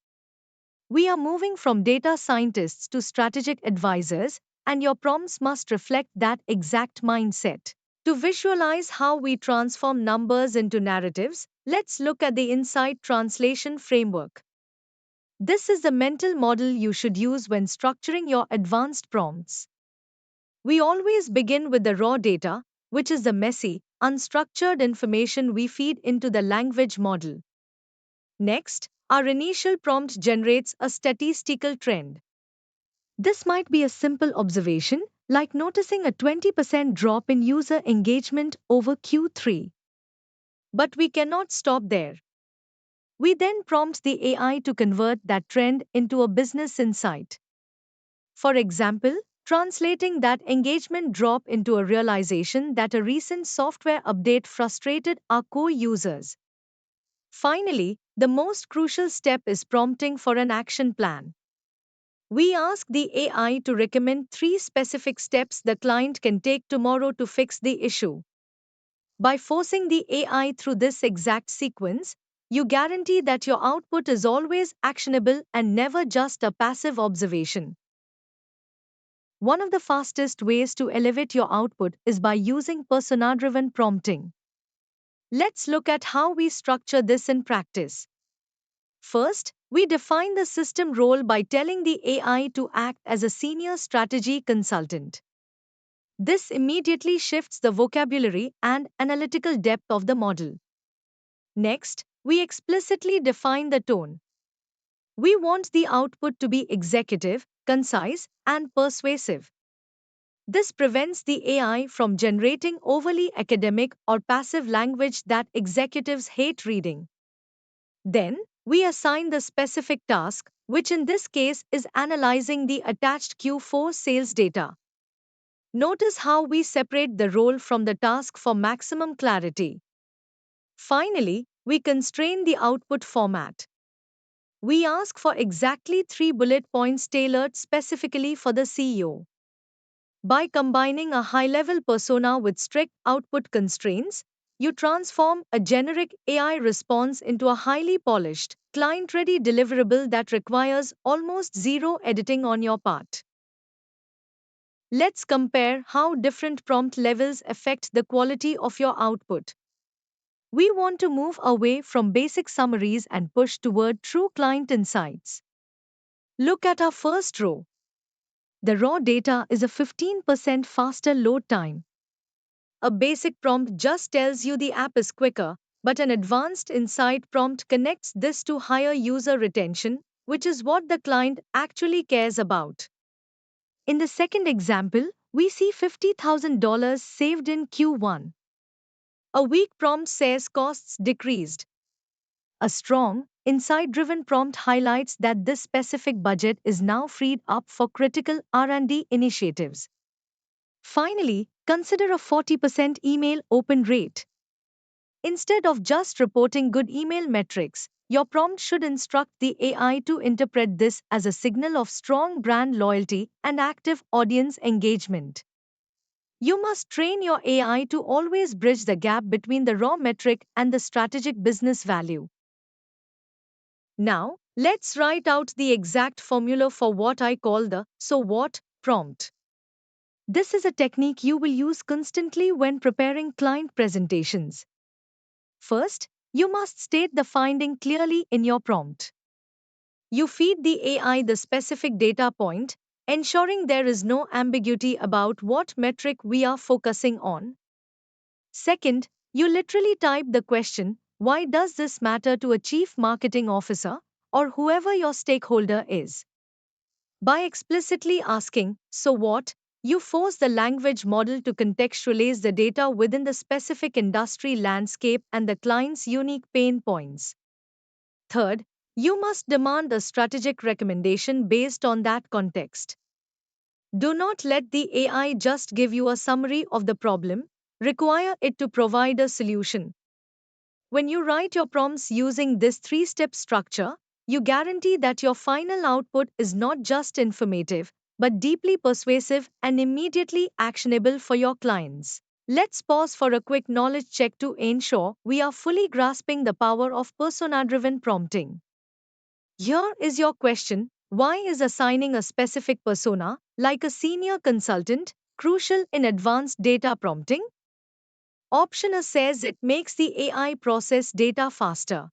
We are moving from data scientists to strategic advisors, and your prompts must reflect that exact mindset. To visualize how we transform numbers into narratives, let's look at the Insight Translation Framework. This is the mental model you should use when structuring your advanced prompts. We always begin with the raw data, which is the messy, unstructured information we feed into the language model. Next, our initial prompt generates a statistical trend. This might be a simple observation, like noticing a 20% drop in user engagement over Q3. But we cannot stop there. We then prompt the AI to convert that trend into a business insight. For example, translating that engagement drop into a realization that a recent software update frustrated our core users. Finally, the most crucial step is prompting for an action plan. We ask the AI to recommend three specific steps the client can take tomorrow to fix the issue. By forcing the AI through this exact sequence, you guarantee that your output is always actionable and never just a passive observation. One of the fastest ways to elevate your output is by using persona driven prompting. Let's look at how we structure this in practice. First, we define the system role by telling the AI to act as a senior strategy consultant. This immediately shifts the vocabulary and analytical depth of the model. Next, we explicitly define the tone. We want the output to be executive, concise, and persuasive. This prevents the AI from generating overly academic or passive language that executives hate reading. Then, we assign the specific task, which in this case is analyzing the attached Q4 sales data. Notice how we separate the role from the task for maximum clarity. Finally, we constrain the output format. We ask for exactly three bullet points tailored specifically for the CEO. By combining a high level persona with strict output constraints, you transform a generic AI response into a highly polished, client ready deliverable that requires almost zero editing on your part. Let's compare how different prompt levels affect the quality of your output. We want to move away from basic summaries and push toward true client insights. Look at our first row. The raw data is a 15% faster load time. A basic prompt just tells you the app is quicker, but an advanced insight prompt connects this to higher user retention, which is what the client actually cares about. In the second example, we see $50,000 saved in Q1. A weak prompt says costs decreased. A strong, insight driven prompt highlights that this specific budget is now freed up for critical R&D initiatives. Finally, consider a 40% email open rate. Instead of just reporting good email metrics, your prompt should instruct the AI to interpret this as a signal of strong brand loyalty and active audience engagement. You must train your AI to always bridge the gap between the raw metric and the strategic business value. Now, let's write out the exact formula for what I call the "so what" prompt. This is a technique you will use constantly when preparing client presentations. First, you must state the finding clearly in your prompt. You feed the AI the specific data point, ensuring there is no ambiguity about what metric we are focusing on. Second, you literally type the question, "Why does this matter to a chief marketing officer?" or whoever your stakeholder is. By explicitly asking, "So what?" you force the language model to contextualize the data within the specific industry landscape and the client's unique pain points. Third, you must demand a strategic recommendation based on that context. Do not let the AI just give you a summary of the problem, require it to provide a solution. When you write your prompts using this three-step structure, you guarantee that your final output is not just informative, but deeply persuasive and immediately actionable for your clients. Let's pause for a quick knowledge check to ensure we are fully grasping the power of persona driven prompting. Here is your question: why is assigning a specific persona, like a senior consultant, crucial in advanced data prompting? Option A says it makes the AI process data faster.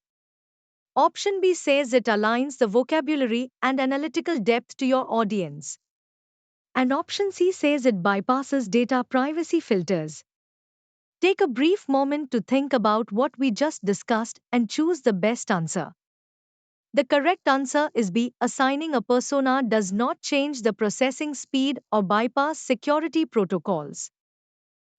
Option B says it aligns the vocabulary and analytical depth to your audience. And option C says it bypasses data privacy filters. Take a brief moment to think about what we just discussed and choose the best answer. The correct answer is B. Assigning a persona does not change the processing speed or bypass security protocols.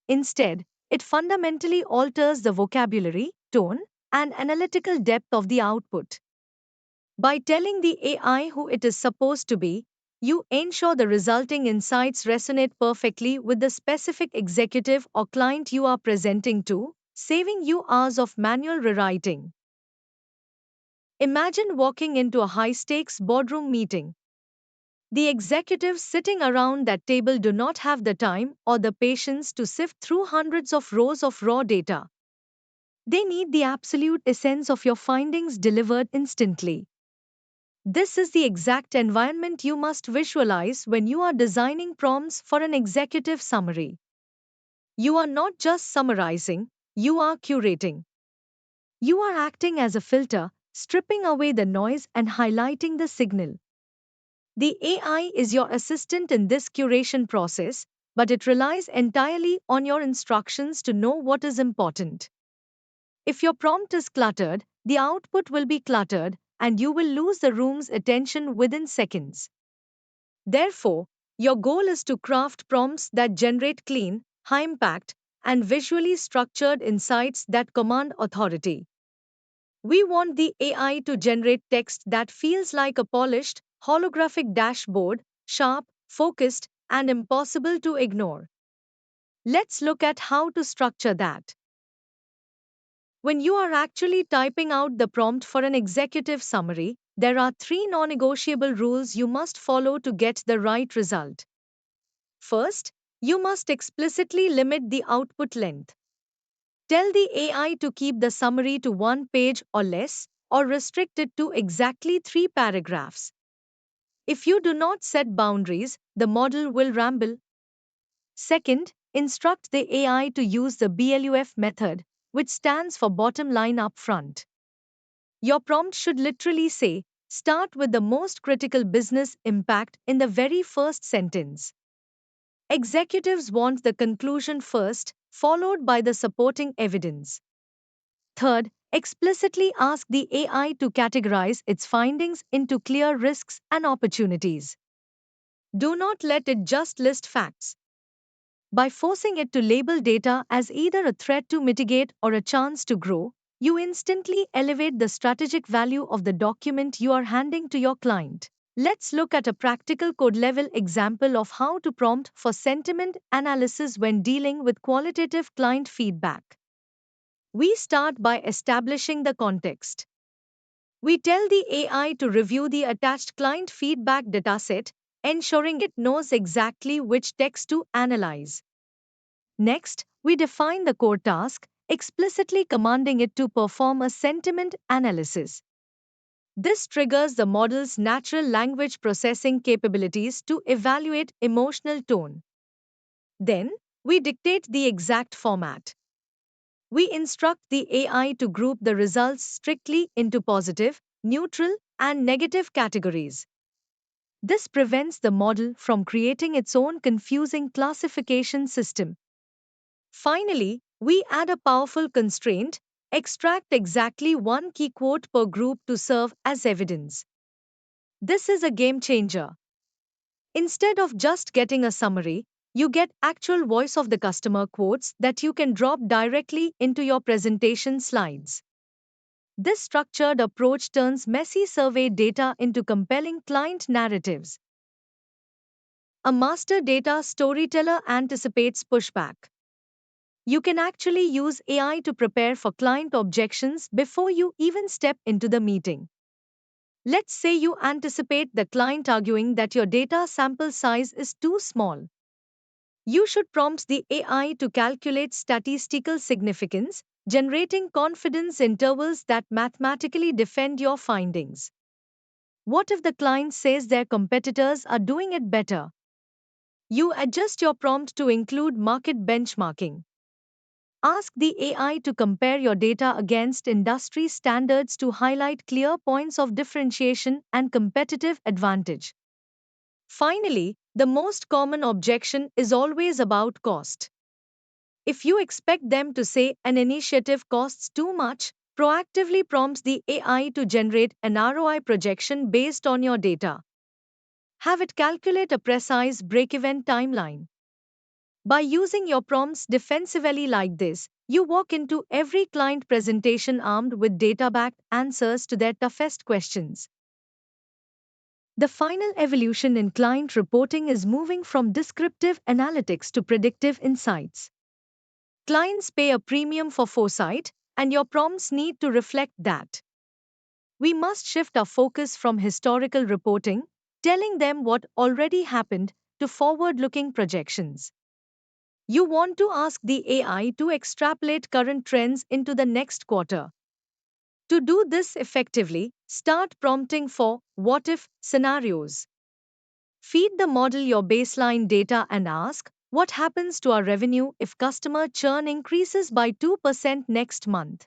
Instead, it fundamentally alters the vocabulary, tone, and analytical depth of the output. By telling the AI who it is supposed to be, you ensure the resulting insights resonate perfectly with the specific executive or client you are presenting to, saving you hours of manual rewriting. Imagine walking into a high stakes boardroom meeting. The executives sitting around that table do not have the time or the patience to sift through hundreds of rows of raw data. They need the absolute essence of your findings delivered instantly. This is the exact environment you must visualize when you are designing prompts for an executive summary. You are not just summarizing, you are curating. You are acting as a filter, stripping away the noise and highlighting the signal. The AI is your assistant in this curation process, but it relies entirely on your instructions to know what is important. If your prompt is cluttered, the output will be cluttered, and you will lose the room's attention within seconds. Therefore, your goal is to craft prompts that generate clean, high impact, and visually structured insights that command authority. We want the AI to generate text that feels like a polished, holographic dashboard, sharp, focused, and impossible to ignore. Let's look at how to structure that. When you are actually typing out the prompt for an executive summary, there are three non negotiable rules you must follow to get the right result. First, you must explicitly limit the output length. Tell the AI to keep the summary to one page or less, or restrict it to exactly three paragraphs. If you do not set boundaries, the model will ramble. Second, instruct the AI to use the BLUF method, which stands for bottom line upfront. Your prompt should literally say, start with the most critical business impact in the very first sentence. Executives want the conclusion first, followed by the supporting evidence. Third, explicitly ask the AI to categorize its findings into clear risks and opportunities. Do not let it just list facts. By forcing it to label data as either a threat to mitigate or a chance to grow, you instantly elevate the strategic value of the document you are handing to your client. Let's look at a practical code level example of how to prompt for sentiment analysis when dealing with qualitative client feedback. We start by establishing the context. We tell the AI to review the attached client feedback dataset, ensuring it knows exactly which text to analyze. Next, we define the core task, explicitly commanding it to perform a sentiment analysis. This triggers the model's natural language processing capabilities to evaluate emotional tone. Then, we dictate the exact format. We instruct the AI to group the results strictly into positive, neutral, and negative categories. This prevents the model from creating its own confusing classification system. Finally, we add a powerful constraint, extract exactly one key quote per group to serve as evidence. This is a game changer. Instead of just getting a summary, you get actual voice of the customer quotes that you can drop directly into your presentation slides. This structured approach turns messy survey data into compelling client narratives. A master data storyteller anticipates pushback. You can actually use AI to prepare for client objections before you even step into the meeting. Let's say you anticipate the client arguing that your data sample size is too small. You should prompt the AI to calculate statistical significance, generating confidence intervals that mathematically defend your findings. What if the client says their competitors are doing it better? You adjust your prompt to include market benchmarking. Ask the AI to compare your data against industry standards to highlight clear points of differentiation and competitive advantage. Finally, the most common objection is always about cost. If you expect them to say an initiative costs too much, proactively prompts the AI to generate an ROI projection based on your data. Have it calculate a precise break-even timeline. By using your prompts defensively like this, you walk into every client presentation armed with data-backed answers to their toughest questions. The final evolution in client reporting is moving from descriptive analytics to predictive insights. Clients pay a premium for foresight, and your prompts need to reflect that. We must shift our focus from historical reporting telling them what already happened, to forward looking projections. You want to ask the AI to extrapolate current trends into the next quarter. To do this effectively, start prompting for what if scenarios. Feed the model your baseline data and ask, what happens to our revenue if customer churn increases by 2% next month?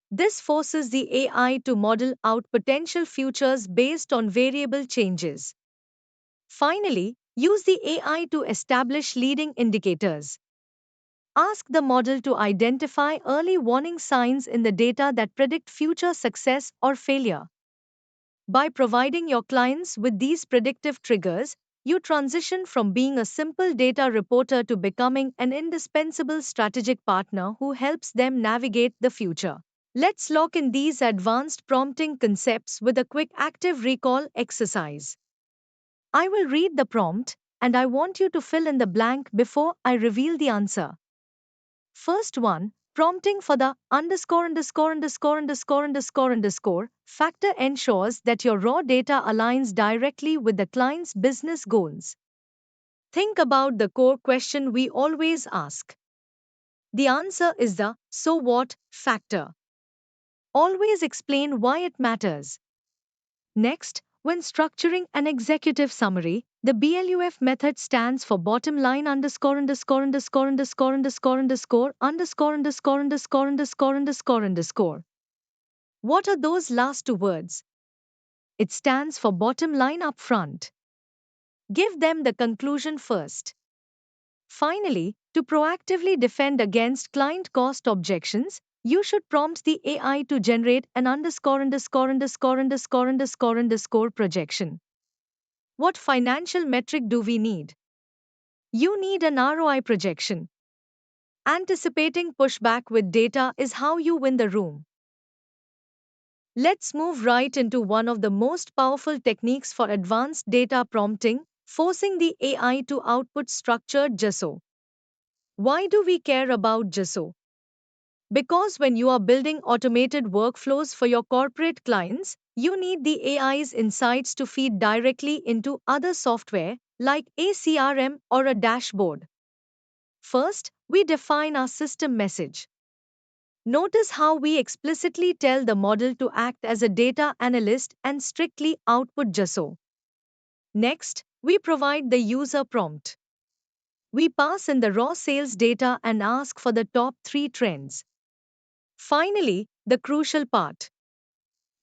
This forces the AI to model out potential futures based on variable changes. Finally, use the AI to establish leading indicators. Ask the model to identify early warning signs in the data that predict future success or failure. By providing your clients with these predictive triggers, you transition from being a simple data reporter to becoming an indispensable strategic partner who helps them navigate the future. Let's lock in these advanced prompting concepts with a quick active recall exercise. I will read the prompt, and I want you to fill in the blank before I reveal the answer. First one, prompting for the underscore factor ensures that your raw data aligns directly with the client's business goals. Think about the core question we always ask. The answer is the so what factor. Always explain why it matters. Next, when structuring an executive summary, the BLUF method stands for bottom line underscore. What are those last two words? It stands for bottom line upfront. Give them the conclusion first. Finally, to proactively defend against client cost objections, you should prompt the AI to generate an underscore projection. What financial metric do we need? You need an ROI projection. Anticipating pushback with data is how you win the room. Let's move right into one of the most powerful techniques for advanced data prompting, forcing the AI to output structured JSO. Why do we care about JSO? Because when you are building automated workflows for your corporate clients, you need the AI's insights to feed directly into other software, like a CRM or a dashboard. First, we define our system message. Notice how we explicitly tell the model to act as a data analyst and strictly output JSO. Next, we provide the user prompt. We pass in the raw sales data and ask for the top 3 trends. Finally, the crucial part.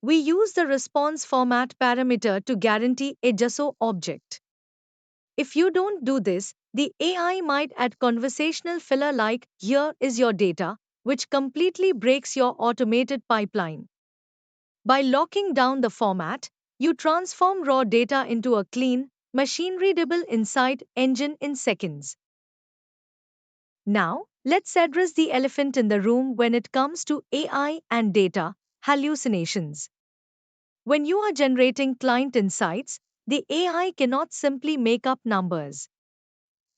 We use the response format parameter to guarantee a JSO object. If you don't do this, the AI might add conversational filler like, here is your data, which completely breaks your automated pipeline. By locking down the format, you transform raw data into a clean, machine-readable insight engine in seconds. Now, let's address the elephant in the room when it comes to AI and data hallucinations. When you are generating client insights, the AI cannot simply make up numbers.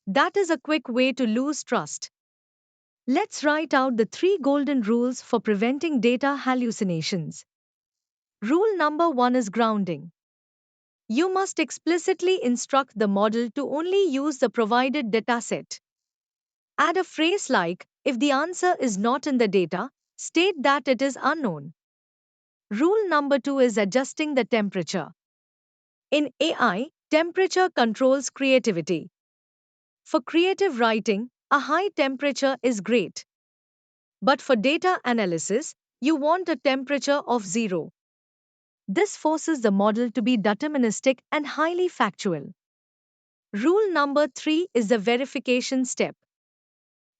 That is a quick way to lose trust. Let's write out the 3 golden rules for preventing data hallucinations. Rule number 1 is grounding. You must explicitly instruct the model to only use the provided dataset. Add a phrase like, if the answer is not in the data, state that it is unknown. Rule number 2 is adjusting the temperature. In AI, temperature controls creativity. For creative writing, a high temperature is great. But for data analysis, you want a temperature of 0. This forces the model to be deterministic and highly factual. Rule number 3 is the verification step.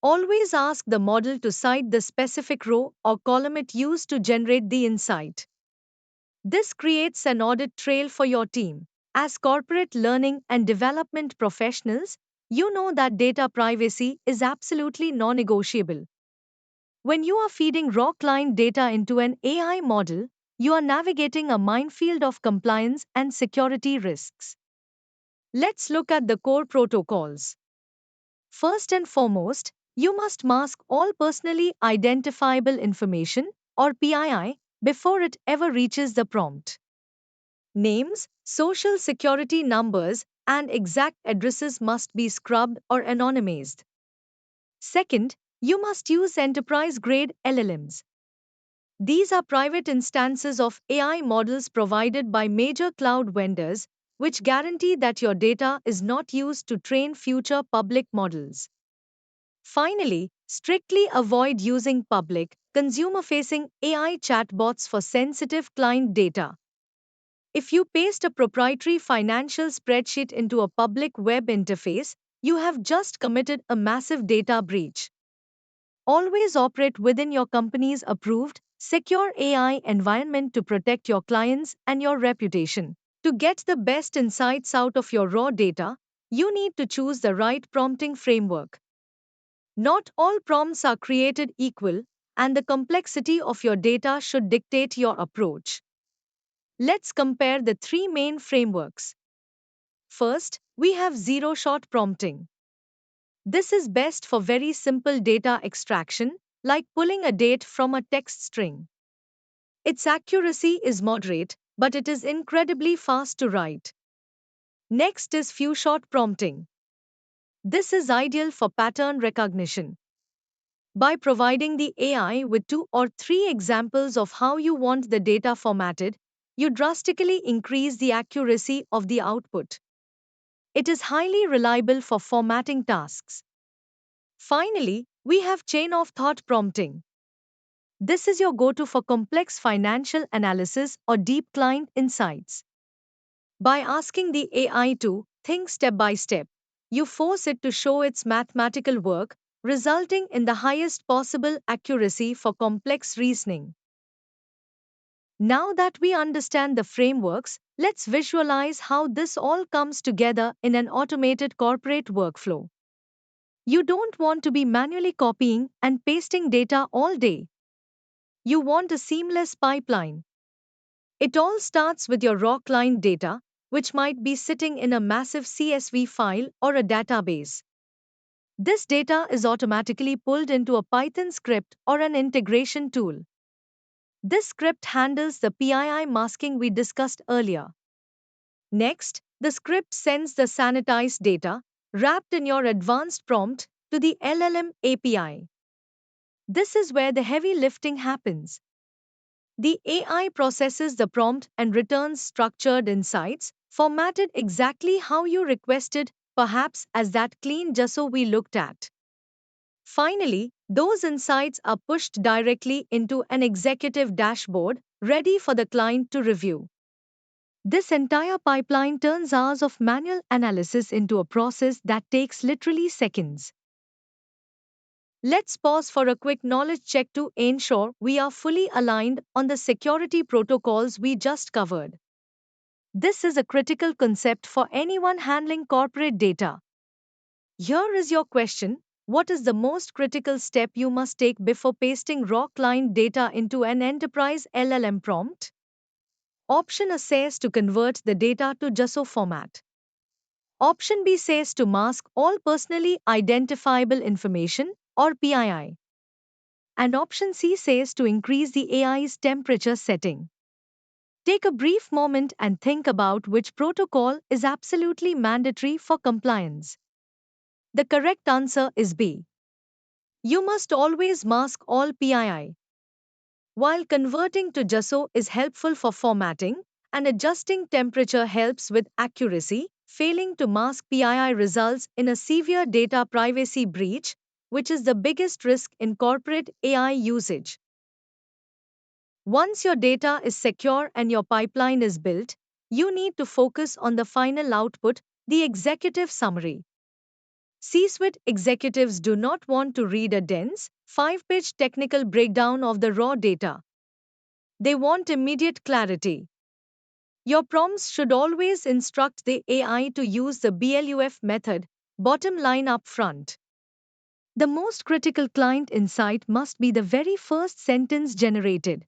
Always ask the model to cite the specific row or column it used to generate the insight. This creates an audit trail for your team. As corporate learning and development professionals, you know that data privacy is absolutely non-negotiable. When you are feeding raw client data into an AI model, you are navigating a minefield of compliance and security risks. Let's look at the core protocols. First and foremost, you must mask all personally identifiable information, or PII, before it ever reaches the prompt. Names, social security numbers, and exact addresses must be scrubbed or anonymized. Second, you must use enterprise grade LLMs. These are private instances of AI models provided by major cloud vendors, which guarantee that your data is not used to train future public models. Finally, strictly avoid using public, consumer facing AI chatbots for sensitive client data. If you paste a proprietary financial spreadsheet into a public web interface, you have just committed a massive data breach. Always operate within your company's approved, secure AI environment to protect your clients and your reputation. To get the best insights out of your raw data, you need to choose the right prompting framework. Not all prompts are created equal, and the complexity of your data should dictate your approach. Let's compare the three main frameworks. First, we have zero shot prompting. This is best for very simple data extraction, like pulling a date from a text string. Its accuracy is moderate, but it is incredibly fast to write. Next is few shot prompting. This is ideal for pattern recognition. By providing the AI with two or three examples of how you want the data formatted, you drastically increase the accuracy of the output. It is highly reliable for formatting tasks. Finally, we have chain of thought prompting. This is your go to for complex financial analysis or deep client insights. By asking the AI to think step by step, you force it to show its mathematical work, resulting in the highest possible accuracy for complex reasoning. Now that we understand the frameworks, let's visualize how this all comes together in an automated corporate workflow. You don't want to be manually copying and pasting data all day. You want a seamless pipeline. It all starts with your raw client data, which might be sitting in a massive CSV file or a database. This data is automatically pulled into a Python script or an integration tool. This script handles the PII masking we discussed earlier. Next, the script sends the sanitized data, wrapped in your advanced prompt, to the LLM API. This is where the heavy lifting happens. The AI processes the prompt and returns structured insights, formatted exactly how you requested, perhaps as that clean gesso we looked at. Finally, those insights are pushed directly into an executive dashboard, ready for the client to review. This entire pipeline turns hours of manual analysis into a process that takes literally seconds. Let's pause for a quick knowledge check to ensure we are fully aligned on the security protocols we just covered. This is a critical concept for anyone handling corporate data. Here is your question: what is the most critical step you must take before pasting raw client data into an enterprise LLM prompt? Option A says to convert the data to JSON format. Option B says to mask all personally identifiable information, or PII. And option C says to increase the AI's temperature setting. Take a brief moment and think about which protocol is absolutely mandatory for compliance. The correct answer is B. You must always mask all PII. While converting to JSON is helpful for formatting, and adjusting temperature helps with accuracy, failing to mask PII results in a severe data privacy breach, which is the biggest risk in corporate AI usage. Once your data is secure and your pipeline is built, you need to focus on the final output, the executive summary. C-suite executives do not want to read a dense, five-page technical breakdown of the raw data. They want immediate clarity. Your prompts should always instruct the AI to use the BLUF method, bottom line up front. The most critical client insight must be the very first sentence generated.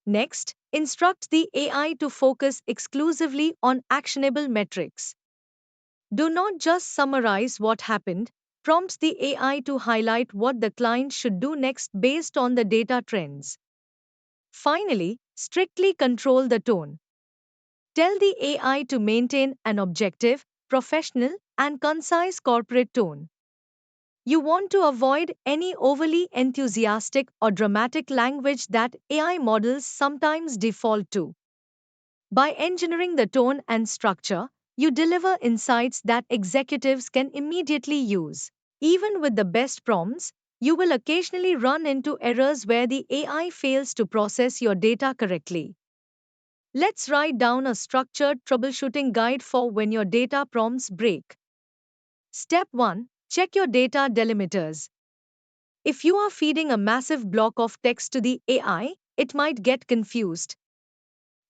Next, instruct the AI to focus exclusively on actionable metrics. Do not just summarize what happened, prompt the AI to highlight what the client should do next based on the data trends. Finally, strictly control the tone. Tell the AI to maintain an objective, professional, and concise corporate tone. You want to avoid any overly enthusiastic or dramatic language that AI models sometimes default to. By engineering the tone and structure, you deliver insights that executives can immediately use. Even with the best prompts, you will occasionally run into errors where the AI fails to process your data correctly. Let's write down a structured troubleshooting guide for when your data prompts break. Step 1. Check your data delimiters. If you are feeding a massive block of text to the AI, it might get confused.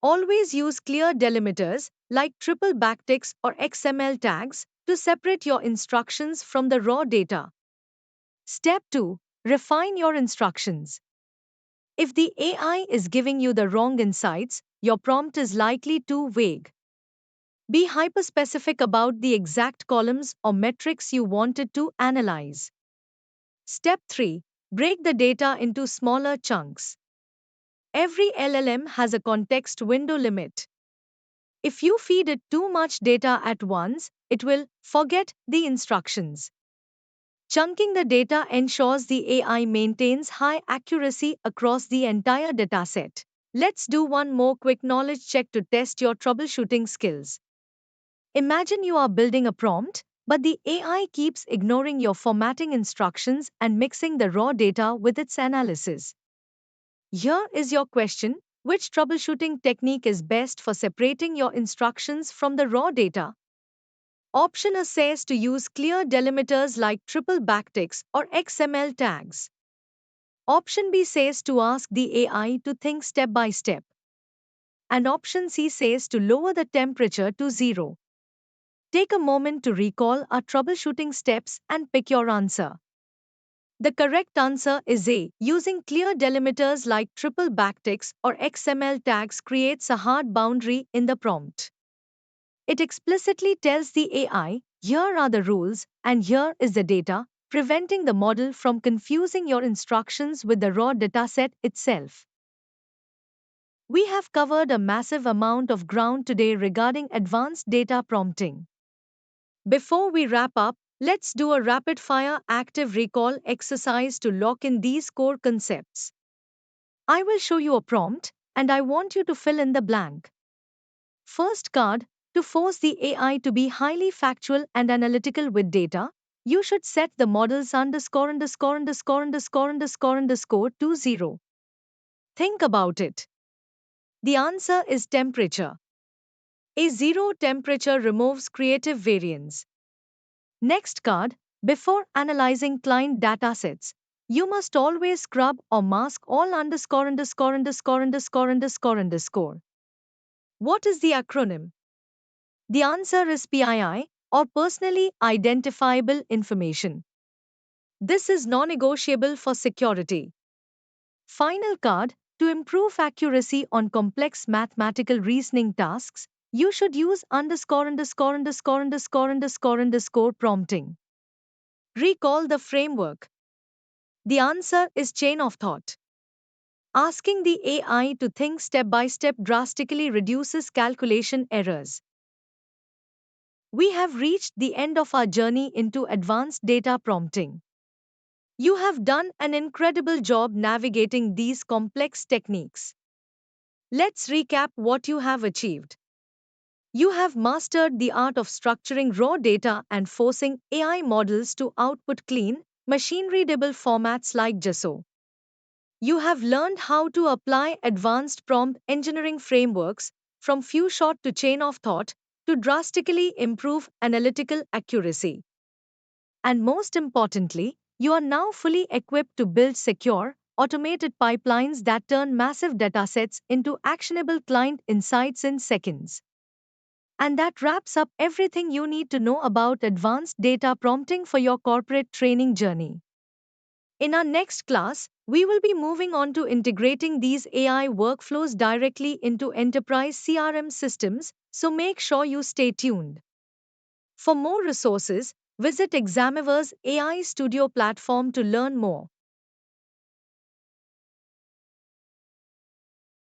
Always use clear delimiters, like triple backticks or XML tags, to separate your instructions from the raw data. Step 2. Refine your instructions. If the AI is giving you the wrong insights, your prompt is likely too vague. Be hyperspecific about the exact columns or metrics you wanted to analyze. Step 3. Break the data into smaller chunks. Every LLM has a context window limit. If you feed it too much data at once, it will forget the instructions. Chunking the data ensures the AI maintains high accuracy across the entire dataset. Let's do one more quick knowledge check to test your troubleshooting skills. Imagine you are building a prompt, but the AI keeps ignoring your formatting instructions and mixing the raw data with its analysis. Here is your question: which troubleshooting technique is best for separating your instructions from the raw data? Option A says to use clear delimiters like triple backticks or XML tags. Option B says to ask the AI to think step by step. And option C says to lower the temperature to zero. Take a moment to recall our troubleshooting steps and pick your answer. The correct answer is A. Using clear delimiters like triple backticks or XML tags creates a hard boundary in the prompt. It explicitly tells the AI, here are the rules and here is the data, preventing the model from confusing your instructions with the raw dataset itself. We have covered a massive amount of ground today regarding advanced data prompting. Before we wrap up, let's do a rapid fire active recall exercise to lock in these core concepts. I will show you a prompt, and I want you to fill in the blank. First card: to force the AI to be highly factual and analytical with data, you should set the model's underscore to 0. Think about it. The answer is temperature. A 0 temperature removes creative variance. Next card: before analyzing client datasets, you must always scrub or mask all underscore. What is the acronym? The answer is PII, or Personally Identifiable Information. This is non-negotiable for security. Final card: to improve accuracy on complex mathematical reasoning tasks, you should use prompting. Recall the framework. The answer is chain of thought. Asking the AI to think step by step drastically reduces calculation errors. We have reached the end of our journey into advanced data prompting. You have done an incredible job navigating these complex techniques. Let's recap what you have achieved. You have mastered the art of structuring raw data and forcing AI models to output clean, machine-readable formats like JSON. You have learned how to apply advanced prompt engineering frameworks, from few shot to chain of thought, to drastically improve analytical accuracy. And most importantly, you are now fully equipped to build secure, automated pipelines that turn massive datasets into actionable client insights in seconds. And that wraps up everything you need to know about advanced data prompting for your corporate training journey. In our next class, we will be moving on to integrating these AI workflows directly into enterprise CRM systems, so make sure you stay tuned. For more resources, visit Examiver's AI Studio platform to learn more.